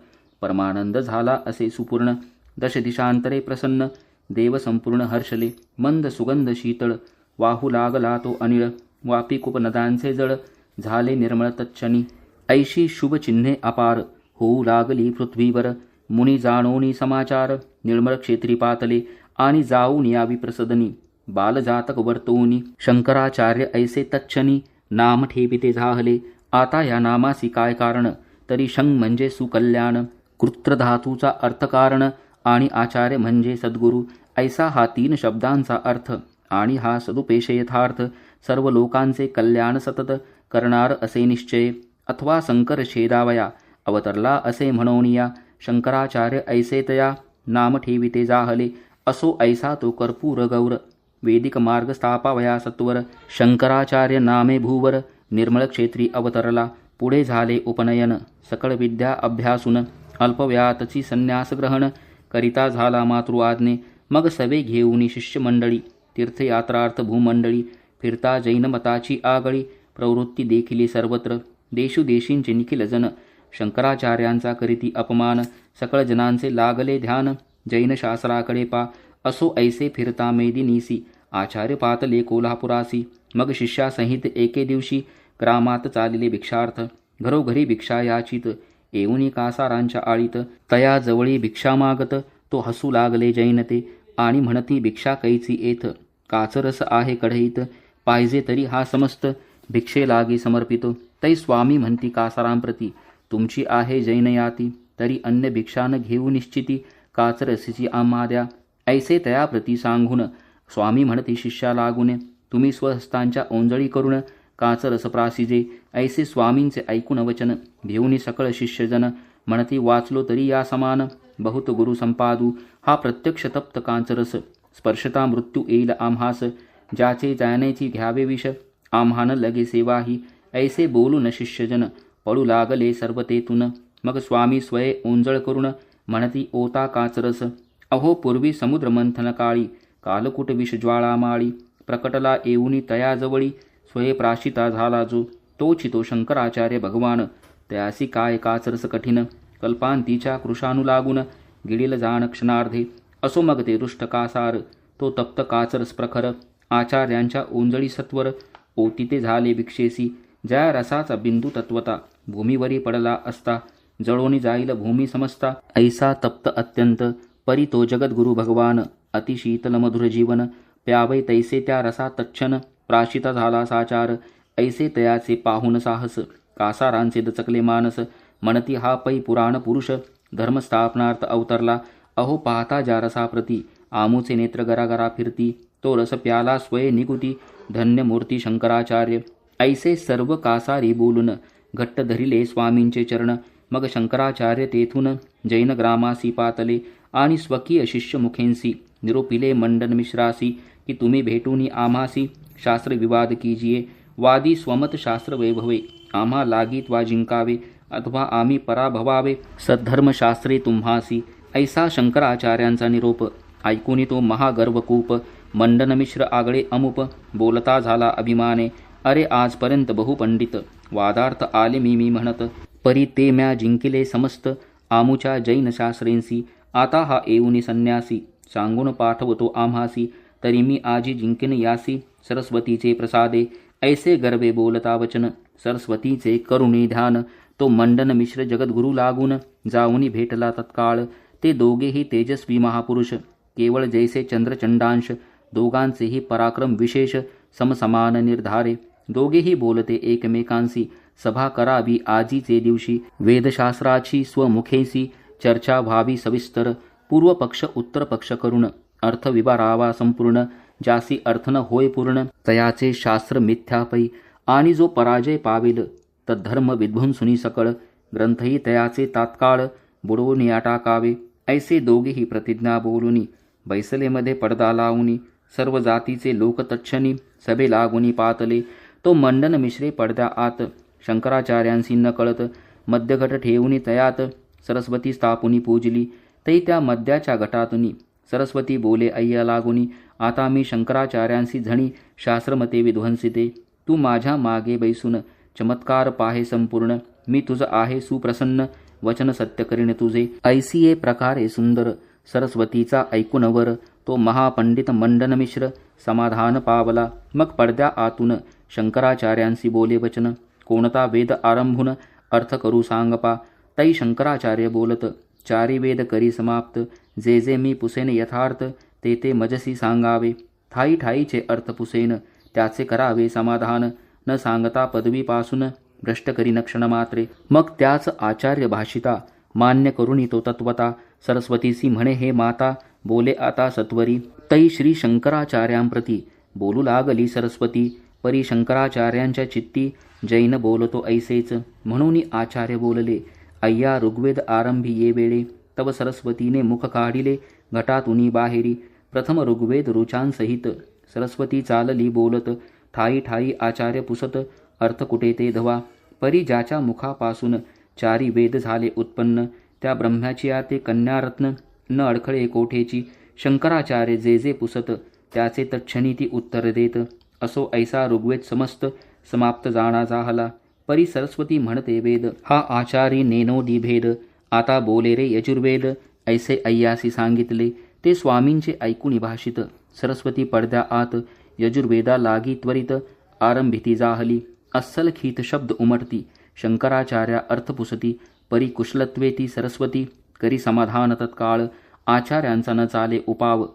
परमानंद झाला असे सुपूर्ण दश दिशांतरे प्रसन्न देव संपूर्ण हर्षले मंद सुगंध शीतळ वाहू लागला तो अनिळ वापी कुप नदांचे जळ झाले निर्मळ तच्छनी ऐशी शुभ चिन्हे अपार होऊ लागली पृथ्वीवर मुनी जाणोनी समाचार निर्मळ क्षेत्री पातले आणि जाऊन यावी प्रसदनी बालजातक वर्तवूनी शंकराचार्य ऐसे तच्छनी नाम ठेविते झाहले आता या नामासी काय कारण तरी शंग म्हणजे सुकल्याण कृत्रधातूचा अर्थकारण आणि आचार्य म्हणजे सद्गुरू ऐसा हा 3 शब्दांचा अर्थ आणि हा सदुपेश यथार्थ सर्व लोकांचे कल्याण सतत करणार असे निश्चय अथवा संकर छेदावया अवतरला असे म्हणून या शंकराचार्य ऐसे तया नाम ठेविते जाहले असो ऐसा तो कर्पूर गौर वेदिक मार्ग स्थापावया सत्वर शंकराचार्य नामे भूवर निर्मळ क्षेत्री अवतरला पुढे झाले उपनयन सकळ विद्या अभ्यासून अल्पव्यातची संन्यास ग्रहण करिता झाला मातृ आज्ञे मग सवे घेऊनी शिष्यमंडळी तीर्थयात्रार्थ भूमंडळी फिरता जैनमताची आगळी प्रवृत्ती देखिली सर्वत्र देशोदेशींचे निखिल जन शंकराचार्यांचा करीती अपमान सकळ जनांचे लागले ध्यान जैनशास्त्राकडे पा असो ऐसे फिरता मेदिनीसी आचार्य पातले कोल्हापुरासी मग शिष्यासहित एके दिवशी ग्रामात चालले भिक्षार्थ घरोघरी भिक्षा याचित येऊनी कासारांच्या आळीत तया जवळी भिक्षा मागत तो हसू लागले जैनते आणि म्हणती भिक्षा कैची येथ काचरस आहे कढईत पाहिजे तरी हा समस्त भिक्षे लागी समर्पितो तै स्वामी म्हणती कासारांप्रती तुमची आहे जैनयाती तरी अन्य भिक्षा न घेऊ निश्चिती काचरसीची आम्हा द्या ऐसे तयाप्रती सांगून स्वामी म्हणती शिष्या लागून तुम्ही स्वहस्तांच्या ओंजळी करून काचरस प्रासिजे ऐसे स्वामींचे ऐकून वचन घेऊनी सकळ शिष्यजन म्हणती वाचलो तरी या समान बहुत गुरु संपादू हा प्रत्यक्ष तप्त कांचरस स्पर्शता मृत्यू येईल आम्हास ज्याचे जाण्याची घ्यावे विष आम्हान लगे सेवाही ऐसे बोलून शिष्यजन पळू लागले सर्व तेतून मग स्वामी स्वये ओंजळ करून म्हणती ओता काचरस अहो पूर्वी समुद्र मंथन काळी कालकूट विष ज्वाळा माळी प्रकटला येऊनी तयाजवळी स्वये प्राशिता झाला जो तोची तो शंकराचार्य भगवान त्यासी काय काचरस कठीण कल्पांतीच्या कृशानु लागून गिळील जाण क्षणार्धे असो मग ते रुष्ट कासार तो तप्त काचरस प्रखर आचार्यांच्या ओंजळी सत्वर ओतिते झाले भिक्षेसी ज्या रसाचा बिंदू तत्वता भूमीवरी पडला असता जळोनी जाईल भूमी समजता ऐसा तप्त अत्यंत परी तो जगद्गुरु भगवान अतिशीतल मधुर जीवन प्यावै तैसे त्या रसा तच्छन प्राशिता झाला साचार ऐसे तयाचे पाहुन साहस कासारांचे दचकले मानस म्हणती हा पै पुराण पुरुष धर्मस्थापनार्थ अवतरला अहो पाहता ज्या रसाप्रती आमूचे नेत्र गरागरा फिरती तो रस प्याला स्वये निगुती धन्य मूर्ती शंकराचार्य ऐसे सर्व कासारी बोलून घट्ट धरिले स्वामींचे चरण मग शंकराचार्य तेथून जैन ग्रामासी पातले आणि स्वकीय शिष्यमुखेंसी निरोपिले मंडन मिश्रासी की तुम्ही भेटूनी आम्हासी शास्त्र विवाद कीजिये वादी स्वमत शास्त्र वैभवे आम्हा लागित वा जिंकावे अथवा आम्ही पराभवावे सद्धर्मशास्त्रे तुम्हासी ऐसा शंकराचार्यांचा निरोप ऐकूनी तो महागर्वकूप मंडन मिश्र आगळे अमुप बोलता झाला अभिमाने अरे आजपर्यंत बहुपंडित वादार्थ आले मी म्हणत परी ते म्या जिंकिले समस्त आमुच्या जैन शास्त्रेंसी आता हा येऊनी संन्यासी सांगून पाठवतो आम्हासी तरी मी आजी जिंकिन यासी सरस्वतीचे प्रसादे ऐसे गर्वे बोलता वचन सरस्वतीचे करुणी ध्यान तो मंडन मिश्र जगद्गुरु लागून जाऊनी भेटला तत्काळ ते दोघेही तेजस्वी महापुरुष केवळ जैसे चंद्रचंडांश दोघांचेही पराक्रम विशेष समसमान निर्धारे दोघेही बोलते एकमेकांशी सभा करावी आजीचे दिवशी वेदशास्त्राची स्वमुखेसी चर्चा व्हावी सविस्तर पूर्व पक्ष उत्तर पक्ष करून अर्थ विवारावा संपूर्ण ज्यासी अर्थ न होय पूर्ण तयाचे शास्त्र मिथ्यापै आणि जो पराजय पावेल तद्धर्म विध्वंसुनी सकळ ग्रंथही तयाचे तात्काळ बुडवून या टाकावे. ऐसे दोघेही प्रतिज्ञा बोलुनी बैसलेमध्ये पडदा लावुनी सर्व जातीचे लोक तच्छनी सभे लागुनी पातले. तो मंडन मिश्रे पडद्या आत शंकराचार्यांसी न कळत मध्यघट ठेवुनी तयात सरस्वती स्थापुनी पूजली. तै त्या मद्याच्या घटातुनी सरस्वती बोले अय्या लागुनी आता मी शंकराचार्यांसी झणी शास्त्रमते विध्वंसिते. तू माझ्या मागे बैसून चमत्कार पाहे संपूर्ण मी तुझ आहे सुप्रसन्न वचन सत्य करीन तुझे. ऐसिये प्रकारे सुंदर सरस्वतीचा ऐकून वर तो महापंडित मंडन मिश्र समाधान पावला. मग पडद्या आतून शंकराचार्यांसी बोले वचन कोणता वेद आरंभून अर्थ करू सांगपा. तै शंकराचार्य बोलत चारी वेद करी समाप्त जे जे मी पुसेन यथार्थ ते ते मजसी सांगावे. ठाई ठाईचे अर्थ पुसेन त्याचे करावे समाधान न सांगता पदवीपासून भ्रष्ट करी नक्षण मात्रे. मग त्याच आचार्य भाषिता मान्य करुणी तो तत्वता सरस्वतीसी म्हणे हे माता बोले आता सत्वरी. तै श्री शंकराचार्यांप्रती बोलू लागली सरस्वती परी शंकराचार्यांच्या चित्ती जैन बोलतो ऐसेच. म्हणून आचार्य बोलले अय्या ऋग्वेद आरंभी ये वेळे तव सरस्वतीने मुख काढिले घटातुनी बाहेरी. प्रथम ऋग्वेद रुचांसहित सरस्वती चालली बोलत ठाई ठाई आचार्य पुसत अर्थ कुठे ते धवा. परी ज्याच्या मुखापासून चारी वेद झाले उत्पन्न त्या ब्रह्म्याची ते कन्यारत्न न अडखळे कोठेची. शंकराचार्य जे जे पुसत त्याचे तच्छणी ती उत्तर देत. असो ऐसा ऋग्वेद समस्त समाप्त जाणा जाहला. परी सरस्वती म्हणते वेद हा आचारी नेनोदी भेद. आता बोले रे यजुर्वेद ऐसे अय्यासी सांगितले. ते स्वामींचे ऐकून भाषित सरस्वती पडद्या आत यजुर्वेदा लागी त्वरित आरंभिती जाहली. अस्सल खीत शब्द उमटती शंकराचार्या अर्थ पुसती. परी कुशलत्वे ती सरस्वती करी समाधान तत्काळ. आचार्यांचा न चाले उपाव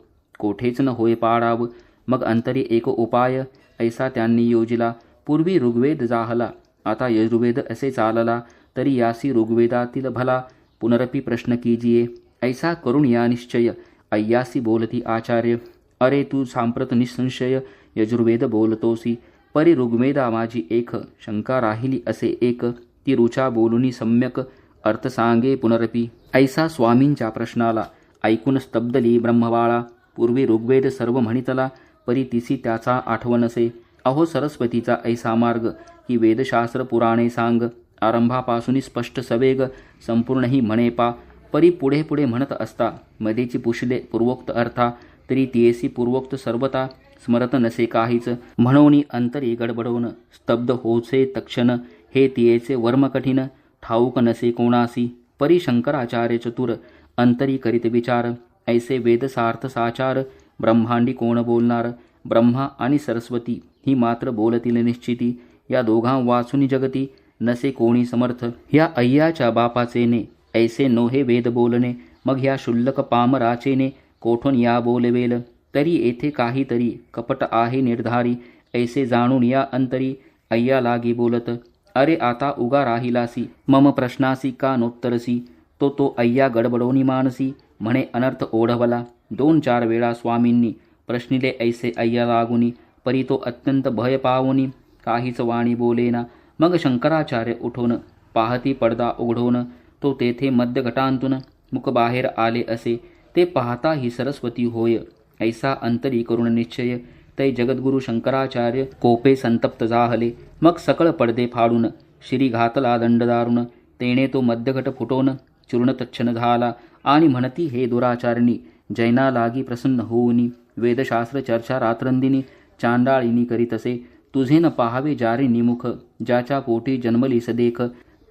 कोठेच न होय पाडाव. मग अंतरी एक उपाय ऐसा त्यांनी योजिला. पूर्वी ऋग्वेद जाहला आता यजुर्वेद असे चालला. तरी यासी ऋग्वेदातील भला पुनरपी प्रश्न कीजिये. ऐसा करून या निश्चय अय्यासी बोलती आचार्य. अरे तू सांप्रत निसंशय यजुर्वेद बोलतोसी. परी ऋग्वेदा माझी एक शंका राहिली असे एक. ती रुचा बोलुनी सम्यक अर्थ सांगे पुनरपी. ऐसा स्वामींच्या प्रश्नाला ऐकून स्तब्धली ब्रह्मबाळा. पूर्वी ऋग्वेद सर्व म्हणितला परी तिसी त्याचा आठवणसे. अहो सरस्वतीचा ऐसा मार्ग ही वेदशास्त्र पुराणे सांग. आरंभापासून स्पष्ट सवेग संपूर्ण ही म्हणे पा. परी पुढे पुढे म्हणत असता मध्येची पुशले पूर्वोक्त अर्था. तरी तियेसी पूर्वोक्त सर्वता स्मरत नसे काहीच. म्हणून अंतरी गडबडवून स्तब्ध होचे तक्षण. हे तियेचे वर्म कठीण ठाऊक नसे कोणासी. परी शंकराचार्य चतुर अंतरी करीत विचार. ऐसे वेदसार्थ साचार ब्रह्मांडी कोण बोलणार. ब्रह्मा आणि सरस्वती ही मात्र बोलतील निश्चिती. या दोघां वाचुनी जगती नसे कोणी समर्थ. ह्या अय्याच्या बापाचेने ऐसे नोहे वेद बोलणे. मग ह्या शुल्लक पामराचेने कोठून या बोलवेल. तरी येथे काहीतरी कपट आहे निर्धारी. ऐसे जाणून या अंतरी अय्या लागी बोलत. अरे आता उगा राहिलासी मम प्रश्नासी का नोत्तरसी. तो अय्या गडबडोनी मानसी म्हणे अनर्थ ओढवला. 2-4 वेळा स्वामींनी प्रश्निले ऐसे अय्या लागुनी. परी तो अत्यंत भय पावुनी काहीच वाणी बोलेना. मग शंकराचार्य उठून पाहती पडदा उघडून तो तेथे मध्यघटांतून मुख बाहेर आले असे. ते पाहता ही सरस्वती होय ऐसा अंतरी करुण निश्चय. तै जगद्गुरु शंकराचार्य कोपे संतप्त जाहले. मग सकळ पडदे फाडून शिरी घातला दंड दारुण. तेणे तो मध्यघट फुटून चूर्ण तच्छन झाला. आणि म्हणती हे दुराचारिणी जैना लागी प्रसन्न होऊनी. वेदशास्त्र चर्चा रात्रंदिनी चांडाळिनी करीतसे. तुझे न पाहावे जारे निमुख ज्याच्या पोटी जन्मली सदेख.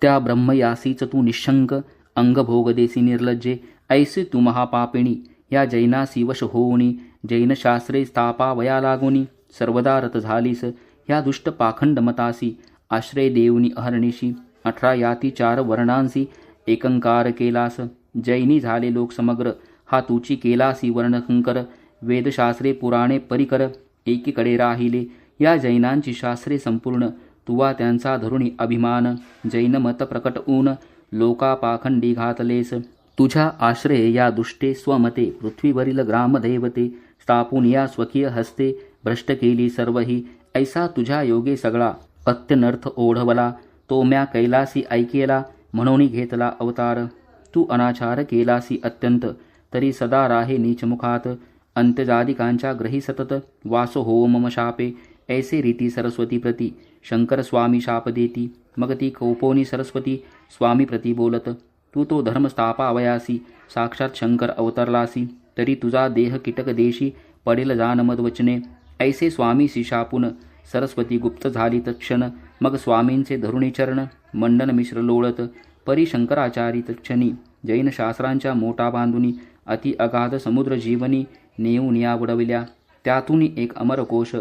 त्या ब्रह्मयासीच तू निशंक अंगभोग देसी निर्लज्जे. ऐसे तू महापापिणी या जैनासी वश होऊनी. जैन शास्त्रे स्थापावया लागुनी सर्वदा रत झालीस. ह्या दुष्ट पाखंड मतासी आश्रय देऊनी अहर्निशी. 18 याती 4 वर्णांसी एकंकार केलास. जैनी झाले लोक समग्र हा तुची केलासी वर्णकंकर. वेदशास्त्रे पुराणे परिकर एकीकडे राहिले. या जैनांची शास्त्रे संपूर्ण तुवा त्यांचा धरुणी अभिमान. जैन मत प्रकट ऊन लोका पाखंडी घातलेस. तुझ्या आश्रये या दुष्टे स्वमते पृथ्वीवरील ग्रामदैवते. स्थापून या स्वकीय हस्ते भ्रष्ट केली सर्वही. ऐसा तुझ्या योगे सगळा अत्यनर्थ ओढवला. तो म्या कैलासी ऐकेला म्हणून घेतला अवतार. तू अनाचार केलासी अत्यंत तरी सदा राहे नीचमुखात. अंत्यजादिकांच्या ग्रही सतत वास हो मम शापे. ऐसे रीती सरस्वती प्रती शंकर स्वामी शाप देती. मग ती कौपोनी सरस्वती स्वामी प्रती बोलत. तू तो धर्म स्थापावयासी साक्षात शंकर अवतरलासी. तरी तुझा देह कीटक देशी पडेल जान मदवचने. ऐसे स्वामीसी शापून सरस्वती गुप्त झाली तत्क्षण. मग स्वामींचे धरुणी चरण मंडन मिश्र लोळत. परी शंकराचारी तत्क्षणी जैन शास्त्रांच्या मोठा बांधुनी अति अगाध समुद्र जीवनी नेऊन या बुडविल्या. त्यातून एक अमरकोश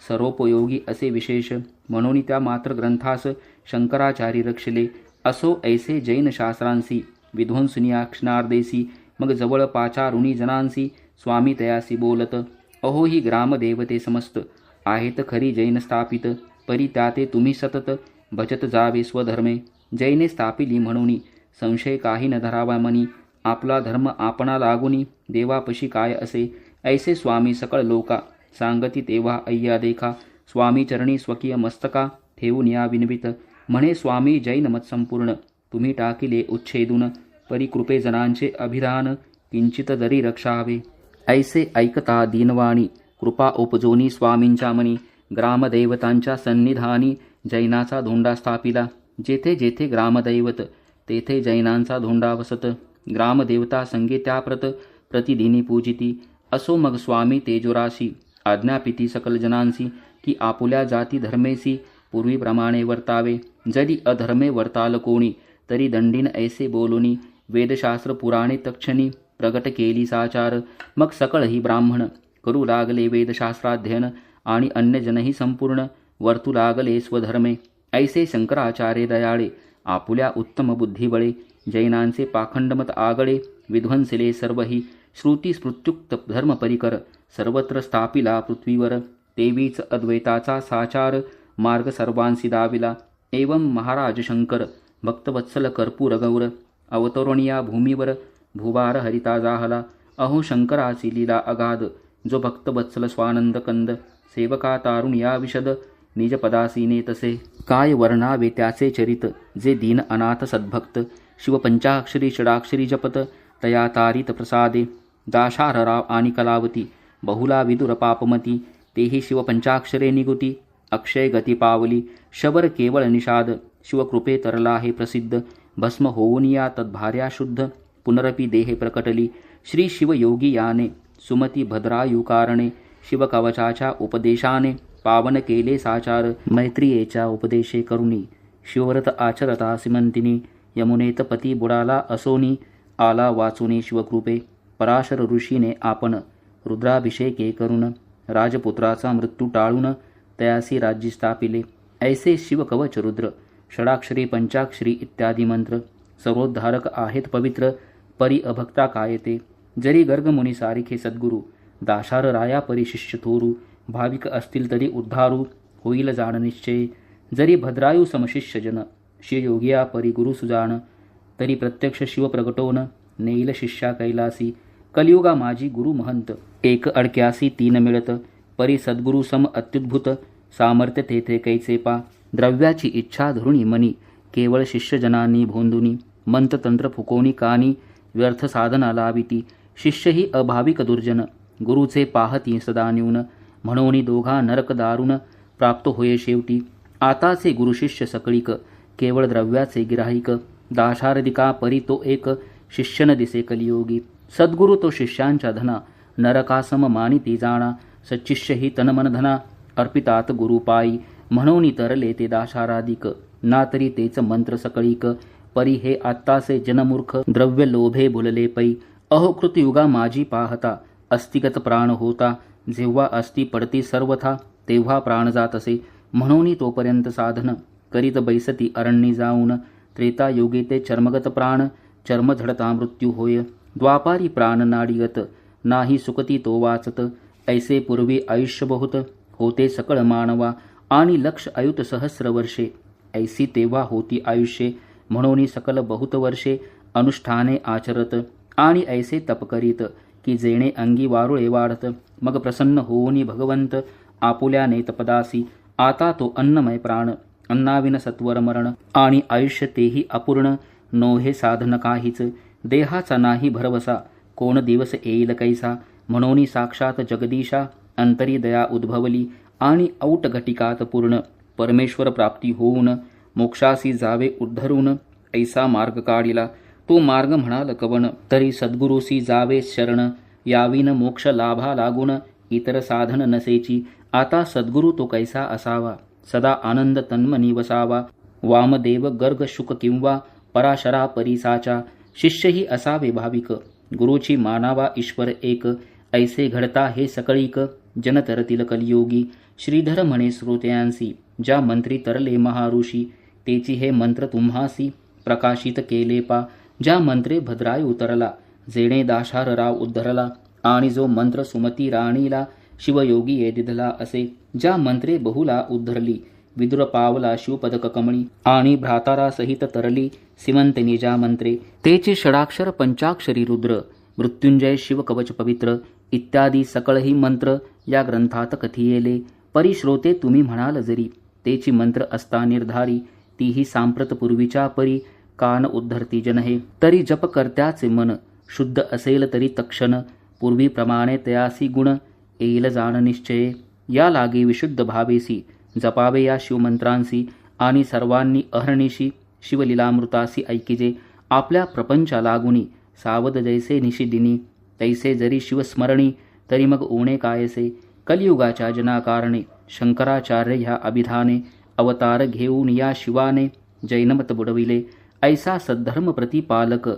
सर्वोपयोगी असे विशेष म्हणून त्या मात्र ग्रंथास शंकराचारी रक्षले. असो ऐसे जैन शास्त्रांसी विध्वंसनी क्षणार्देसी. मग जवळ पाचारुणी जनांसी स्वामी तयासी बोलत. अहो ही ग्रामदेवते समस्त आहेत खरी जैन स्थापित. परी त्याते तुम्ही सतत भजत जावे स्वधर्मे. जैने स्थापिली म्हणून संशय काही न धरावा मनी. आपला धर्म आपणा लागुनी देवापशी काय असे. ऐसे स्वामी सकळ लोका सांगती तेव्हा अय्या देखा. स्वामी चरणी स्वकीय मस्तका ठेवून या विनवित. म्हणे स्वामी जैन मत संपूर्ण तुम्ही टाकिले उच्छेदून. परी कृपे जनांचे अभिधान किंचित दरी रक्षावे. ऐसे ऐकता दीनवाणी कृपा उपजोनी स्वामींच्या मनी. ग्रामदैवतांच्या सन्निधानी जैनाचा धोंडा स्थापिला. जेथे जेथे ग्रामदैवत तेथे जैनांचा धोंडा वसत. ग्रामदेवता संगे त्याप्रत प्रतिदिनी पूजिती. असो मग स्वामी तेजोराशी आज्ञापिती सकल जनांसी की आपुल्या जाती धर्मेसी पूर्वीप्रमाणे वर्तावे. जरी अधर्मे वर्ताल कोणी तरी दंडीन ऐसे बोलुनी. वेदशास्त्र पुराणे तक्षणी प्रगट केली साचार. मग सकळही ब्राह्मण करू लागले वेदशास्त्राध्ययन आणि अन्यजनही संपूर्ण वर्तू लागले स्वधर्मे. ऐसे शंकराचार्य दयाळे आपुल्या उत्तम बुद्धिबळे. जैनांचे पाखंडमत आगळे विध्वंसिले सर्वही. श्रुती स्मृत्युक्त धर्म परिकर सर्वत्र स्थापिला पृथ्वीवर. तेवीच अद्वैताचा साचार मार्ग सर्वांसी दाविला. एवं महाराज शंकर भक्तवत्सल कर्पूर गौर अवतरणिया भूमीवर भुवार हरिता जाहला. अहो शंकराची लीला अगाध जो भक्तवत्सल स्वानंद कंद. सेवका तारुण्या विशद निज पदासीने तसे. काय वर्णावे त्याचे चरित जे दीन अनाथ सद्भक्त. शिवपंचाक्षरी षडाक्षरी जपत तया तारित प्रसादे. दाशारराव आणि कलावती बहुला विदुर पापमती. तेही शिवपंचाक्षरे निगुती अक्षय गती पावली. शबर केवळ निषाद शिवकृपे तरला हे प्रसिद्ध. भस्म होऊन या तद्भार्या शुद्ध पुनरपी देहे प्रकटली. श्री शिवयोगी याने सुमती भद्रायुकारणे. शिवकवचाच्या उपदेशाने पावन केले साचार. मैत्रियेच्या उपदेशे करुणी शिवव्रत आचरता सिमंतिनी. यमुनेत पती बुडाला असोनी आला वाचुनी शिवकृपे. पराशर ऋषीने आपण रुद्राभिषेके करून राजपुत्राचा मृत्यू टाळून तयासी राज्य स्थापिले. ऐसे शिवकवच रुद्र षडाक्षरी पंचाक्षरी इत्यादी मंत्र सर्वोद्धारक आहेत पवित्र. परी अभक्ता कायते जरी गर्गमुनी सारिखे सद्गुरु. दाशार राया परी शिष्य थोरू. भाविक असतील तरी उद्धारू होईल जाण निश्चय. जरी भद्रायू समशिष्य जन शिवयोगिया परी गुरु सुजान. तरी प्रत्यक्ष शिव प्रगटोन नेईल शिष्या कैलासी. कलियुगा माझी गुरु महंत एक अडक्यासी तीन मिळत. परी सद्गुरु सम अत्युद्भुत सामर्थ्य तेथे कैचे पा. द्रव्याची इच्छा धरुणी मनी केवळ शिष्यजनांनी भोंदुनी. मंत्रतंत्र फुकोनी कानी व्यर्थ साधना लाविती. शिष्य ही अभाविक दुर्जन गुरुचे पाहती सदा न्यून. म्हणून दोघा नरक दारुण प्राप्त होये शेवटी. आताचे गुरुशिष्य सकळीक केवळ द्रव्याचे गिराहिक. दाशारदिका परी तो एक शिष्यन दिसे कलियोगी. सद्गुरु तो शिष्यांच्या धना नरकासम मानिती जाणा. सच्शिष्य ही तनमन धना अर्पितात गुरुपायी. म्हणून तरले ते दाशाराधिक ना तरी तेच मंत्र सकळीक. परी हे आत्ताचे जनमूर्ख द्रव्य लोभे भुलले पै. अहो कृतयुगा माझी पाहता अस्तिगत प्राण होता. जेव्हा अस्ति पडती सर्वथा तेव्हा प्राण जात असे. म्हणून तोपर्यंत साधन करीत बैसती अरण्ये जाऊन. त्रेतायुगे ते चर्मगत प्राण चर्म झडता मृत्यू होय. द्वापारी प्राण नाडीगत नाही सुकती तो वाचत. ऐसे पूर्वी आयुष्य बहुत होते सकळ मानवा. आणि लक्ष अयुत सहस्र वर्षे ऐसी तेव्हा होती आयुष्ये. म्हणून सकल बहुत वर्षे अनुष्ठाने आचरत. आणि ऐसे तप करीत की जेणे अंगी वारुळे वाढत. मग प्रसन्न होऊनी भगवंत आपुल्या नेतपदासी. आता तो अन्नमय प्राण अन्नाविन सत्वर मरण आणि आयुष्य तेही अपूर्ण नोहे साधन काहीच देहाचा नाही भरवसा कोण दिवस येईल कैसा म्हणून साक्षात जगदीशा अंतरी दया उद्भवली आणि औट घटिकात पूर्ण परमेश्वर प्राप्ती होऊन मोक्षासी जावे उद्धरून ऐसा मार्ग काढिला तो मार्ग म्हणाल कवन तरी सद्गुरुसी जावे शरण याविन मोक्ष लाभा लागून इतर साधन नसेची आता सद्गुरु तो कैसा असावा सदा आनंद तन्मनी वसावा वामदेव गर्ग शुक किंवा पराशरा परिसाचा शिष्यही असावे भाविक गुरुची मानावा ईश्वर एक ऐसे घडता हे सकळीक जन तरतील कलियोगी श्रीधर म्हणे श्रोत्यांसी ज्या मंत्री तरले महाऋषी तेची हे मंत्र तुम्हासी प्रकाशित केले पा ज्या मंत्रे भद्राय उतरला जेणे दाशार राव उद्धरला आणि जो मंत्र सुमती राणीला शिवयोगी ये दिधला असे ज्या मंत्रे बहुला उद्धरली विदुर पावला शिवपदक कमळी आणि भ्रातारा सहित तरली सिमंतनी ज्या मंत्रे तेचे षडाक्षर पंचाक्षरी रुद्र मृत्युंजय शिव कवच पवित्र इत्यादी सकळही मंत्र या ग्रंथात कथियेले परिश्रोते तुम्ही म्हणाल जरी तेची मंत्र असता निर्धारी तीही सांप्रत पूर्वीच्या परी कान उद्धरती जन हे तरी जप करत्याचे मन शुद्ध असेल तरी तक्षण पूर्वीप्रमाणे तयासी गुण येईल जाण निश्चये या लागे विशुद्ध भावेसी जपावे या शिवमंत्रांसी आणि सर्वांनी अहर्निशी शिवलीलामृतासी ऐकिजे आपल्या प्रपंचा लागुनी सावध जैसे निशिदिनी तैसे जरी शिवस्मरणी तरी मग ओणे कायसे कलियुगाच्या जनाकारणे शंकराचार्य ह्या अभिधाने अवतार घेऊन या शिवाने जैनमत बुडविले ऐसा सद्धर्म प्रतिपालक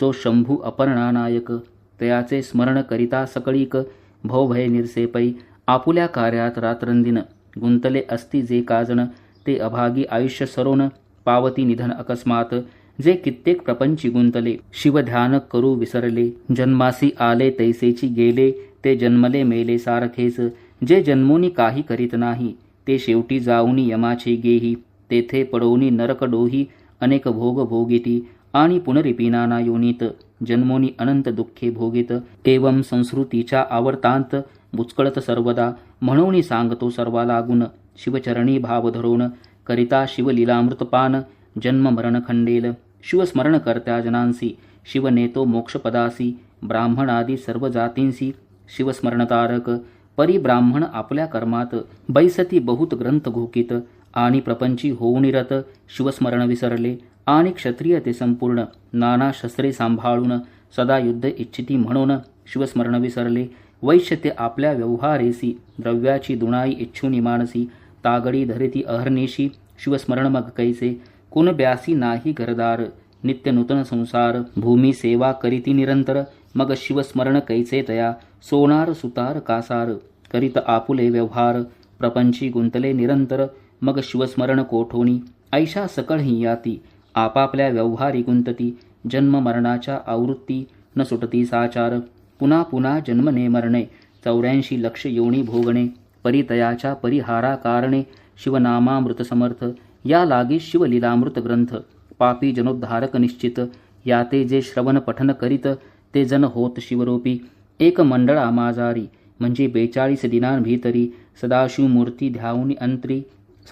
जो शंभू अपर्णानायक तयाचे स्मरण करिता सकळीक भवभय निरसेपै आपुल्या कार्यात रात्रंदिन गुंतले असती जे काजण ते अभागी आयुष्य सरोन पावती निधन अकस्मात जे कित्येक प्रपंची गुंतले शिवध्यान करू विसरले जन्मासी आले तैसेची गेले ते जन्मले मेले सारखेच जे जन्मोनी काही करीत नाही ते शेवटी जाऊनी यमाचे गेही तेथे पडोनी नरक डोही अनेक भोग भोगिती आणि पुनरिपी नाना योनीत जन्मोनी अनंत दुःखे भोगित एवं संस्कृतीच्या आवर्तांत बुचकळत सर्वदा म्हणून सांगतो सर्वा लागून शिवचरणी भाव धरून करिता शिवलीलामृतपान जन्म मरण खंडेल शिवस्मरण करत्या जनांसी शिव नेतो मोक्षपदासी ब्राह्मणादी सर्व जातींसी शिवस्मरणतारक परिब्राह्मण आपल्या कर्मात बैसती बहुत ग्रंथ घोकित आणि प्रपंची होऊन रत शिवस्मरण विसरले आणि क्षत्रिय ते संपूर्ण नाना शस्त्रे सांभाळून सदा युद्ध इच्छिती म्हणून शिवस्मरण विसरले वैश्य ते आपल्या व्यवहारेसी द्रव्याची दुणाई इच्छुनी मानसी तागडी धरिती अहर्निशी शिवस्मरण मग कैसे कोण ब्यासी नाही घरदार नित्य नूतन संसार भूमी सेवा करीती निरंतर मग शिवस्मरण कैसे तया सोनार सुतार कासार करीत आपुले व्यवहार प्रपंची गुंतले निरंतर मग शिवस्मरण कोठोनी ऐशा सकळही याती आपापल्या व्यवहारी गुंतती जन्म मरणाच्या आवृत्ती न सुटती साचार पुन्हा पुन्हा जन्मने मरणे 84 लक्ष योनी भोगणे परितयाच्या परिहारा कारणे शिवनामामृत समर्थ या लागी शिवलीलामृत ग्रंथ पापी जनोद्धारक निश्चित याते जे श्रवण पठन करीत ते जन होत शिवरूपी एक मंडळा माजारी म्हणजे 42 दिनांभीतरी सदाशिव मूर्ती ध्याऊनी अंतरी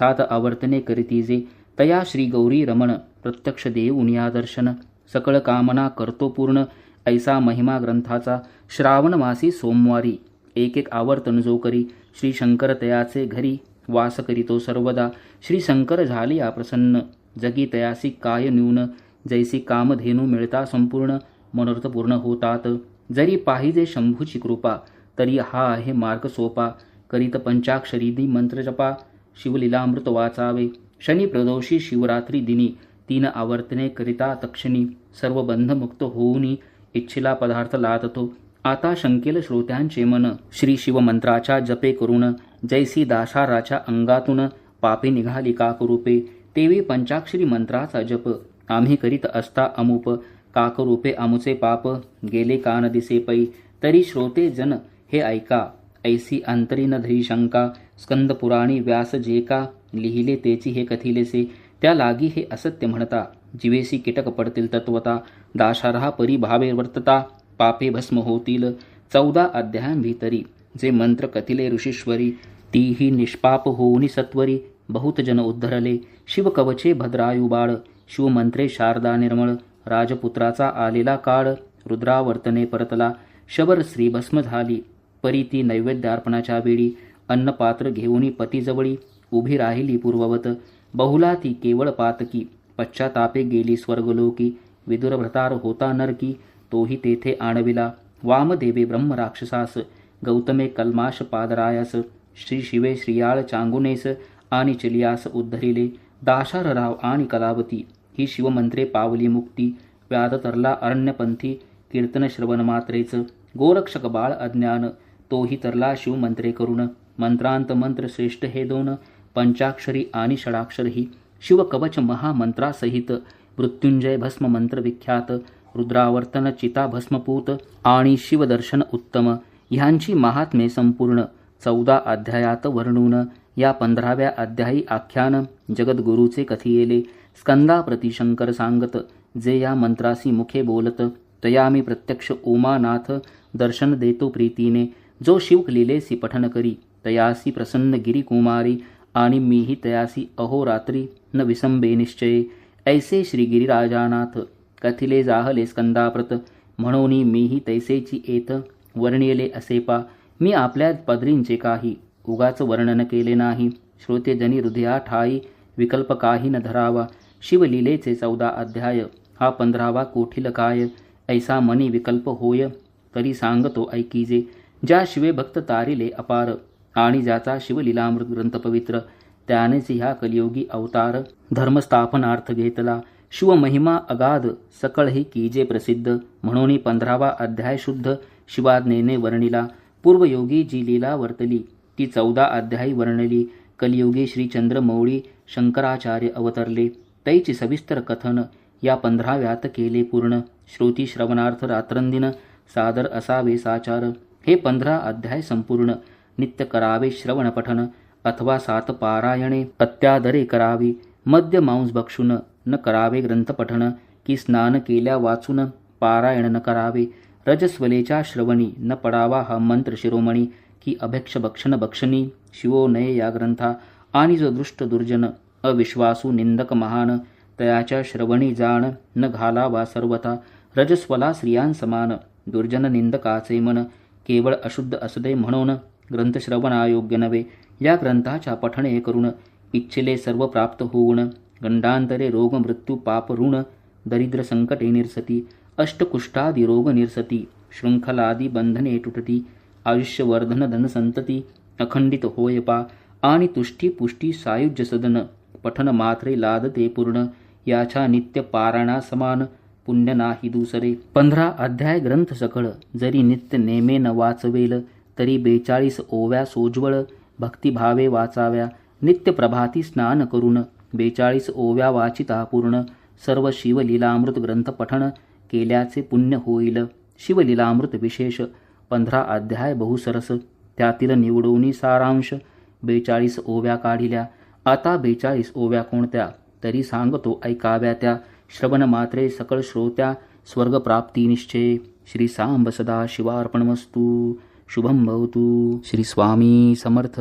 7 आवर्तने करीती जे तया श्री गौरी रमण प्रत्यक्ष देऊन या दर्शन सकळ कामना करतो पूर्ण ऐसा महिमा ग्रंथाचा श्रावण मासी सोमवारी एक एक आवर्तन जो करी श्री शंकर तयाचे घरी वास करीतो सर्वदा श्री शंकर झालिया प्रसन्न जगी तयासी काय न्यून जैसी कामधेनू मिळता संपूर्ण मनोरथ पूर्ण होतात जरी पाहिजे शंभूची कृपा तरी हा आहे मार्ग सोपा करीत पंचाक्षरी मंत्र जपा शिवलीलामृत वाचावे शनी प्रदोषी शिवरात्री दिनी 3 आवर्तने करिता तक्षणी सर्व बंधमुक्त होऊनी इच्छिला पदार्थ लाततो आता शंकेल श्रोत्यांचे मन श्री शिवमंत्राच्या जपे करून जैसी दाशाराच्या अंगातून पापे निघाली काकरूपे तेवी पंचाक्षरी मंत्राचा जप आम्ही करीत असता अमुप काकरूपे आमुचे पाप गेले कान दिसे पै तरी श्रोते जन हे ऐका ऐसी अंतरी न धरी शंका स्कंद पुराणी व्यास जे का लिहिले तेची हे कथिलेसे त्या लागी हे असत्य म्हणता जीवेसी कीटक पडतील तत्वता दाशारहा परिभावे वर्तता पापे भस्म होतील 14 अध्यायांभीतरी जे मंत्र कथिले ऋषीश्वरी तीही निष्पाप होऊनी सत्वरी बहुत जन उद्धरले. शिवकवचे भद्रायुबाळ, शिवमंत्रे शारदा निर्मळ. राजपुत्राचा आलेला काळ, रुद्रावर्तने परतला. शबर श्री भस्म झाली, परी ती नैवेद्यार्पणाच्या वेळी. अन्नपात्र घेऊनी पतीजवळी, उभी राहिली पूर्ववत. बहुला ती केवळ पातकी, पश्चातापे गेली स्वर्गलोकी. विदुरभ्रतार होता नरकी, तोही तेथे आणविला. वामदेवे ब्रह्मराक्षसास, गौतमे कल्माश पादरायास. श्री शिवे श्रियाळ चांगुनेस, आणि चलियास उद्धरिले. दाशारराव आणि कलावती, ही शिवमंत्रे पावली मुक्ती. व्याध तरला अरण्यपंथी, कीर्तन श्रवण मात्रेच. गोरक्षक बाळ अज्ञान, तोही तरला शिवमंत्रे करुण. मंत्रांत मंत्र श्रेष्ठ हे दोन, पंचाक्षरी आणि षडाक्षरही. शिवकवच महामंत्रासहित, मृत्युंजय भस्म मंत्र विख्यात. रुद्रावर्तन चिता भस्मपूत, आणि शिवदर्शन उत्तम. ह्यांची महात्मे संपूर्ण, 14 अध्यायात वर्णून. या 15व्या अध्यायी आख्यान, जगद्गुरूचे कथियेले. स्कंदाप्रती शंकर सांगत, जे या मंत्रासी मुखे बोलत. तया मी प्रत्यक्ष उमानाथ, दर्शन देतो प्रीतीने. जो शिवकलिलेसी पठन करी, तयासी प्रसन्न गिरिकुमारी. आणि मीही तयासी अहोरात्री, न विसंबे निश्चये. ऐसे श्री गिरिराजानाथ, कथिले जाहले स्कंदाप्रत. म्हणून मीही तैसेची येत, वर्णिले असे पा. मी आपल्या पदरींचे काही, उगाच वर्णन केले नाही. श्रोतेजनी हृदया ठाई, विकल्प काही न धरावा. शिवलीलेचे 14 अध्याय, हा 15वा कोठील काय. ऐसा मनी विकल्प होय, तरी सांगतो ऐकीजे. ज्या शिवे भक्त तारिले अपार, आणि ज्याचा शिवलीलामृत ग्रंथ पवित्र. त्यानेच ह्या कलियोगी अवतार, धर्मस्थापनार्थ घेतला. शिवमहिमा अगाध, सकळही कीजे प्रसिद्ध. म्हणून 15वा अध्याय शुद्ध शिवाज्ञेने वर्णिला. पूर्वयोगी जी लीला वर्तली, ती 14 अध्यायी वर्णली. कलियुगी श्री चंद्रमौळी शंकराचार्य अवतरले, तैची सविस्तर कथन या 15व्यात केले पूर्ण. श्रोती श्रवणार्थ रात्रंदिन सादर असावे साचार. हे 15 अध्याय संपूर्ण, नित्य करावे श्रवण पठन. अथवा 7 पारायणे अत्यादरे करावी. मद्य मांस भक्षून न करावे ग्रंथपठन. की स्नान केल्या वाचून पारायण न करावे. रजस्वलेच्या श्रवणी न पडावा हा मंत्र शिरोमणी. की अभक्ष भक्षण भक्षणी शिवो नये या ग्रंथा. आणि जो दृष्ट दुर्जन अविश्वासू निंदक महान, तयाच्या श्रवणी जाण न घालावा सर्वथा. रजस्वला स्त्रियांसमान, दुर्जन निंदकाचे मन. केवळ अशुद्ध असदे म्हणून ग्रंथश्रवणायोग्य नव्हे. या ग्रंथाच्या पठणे करून इच्छिले सर्व प्राप्त होऊन. गंडांतरे रोग मृत्यू पाप ऋण, दरिद्र संकटे निरसती. अष्टकुष्ठादी रोग निरसती, शृंखलादी बंधने तुटती. आयुष्यवर्धन धनसंतती अखंडित होय पा. आणि तुष्टी पुष्टी सायुज्य सदन, पठन मात्रे लादते पूर्ण. याच्या नित्य पारायणा समान, पुण्य नाही दुसरे. 15 अध्याय ग्रंथ सकळ, जरी नित्य नेमे न वाचवेल, तरी 42 ओव्या सोज्वळ भक्तिभावे वाचाव्या. नित्य प्रभाती स्नान करून 42 ओव्या वाचिता पूर्ण. सर्व शिवलीलामृत ग्रंथ पठण केल्याचे पुण्य होईल. शिवलीलामृत विशेष 15 अध्याय बहुसरस, त्यातील निवडोनी सारांश 42 ओव्या काढिल्या. आता 42 ओव्या कोणत्या, तरी सांगतो ऐकाव्या त्या. श्रवण मात्रे सकळ श्रोत्या, स्वर्गप्राप्ती निश्चय. श्री सांब सदा शिवार्पणमस्तु. शुभम भवतु. श्री स्वामी समर्थ.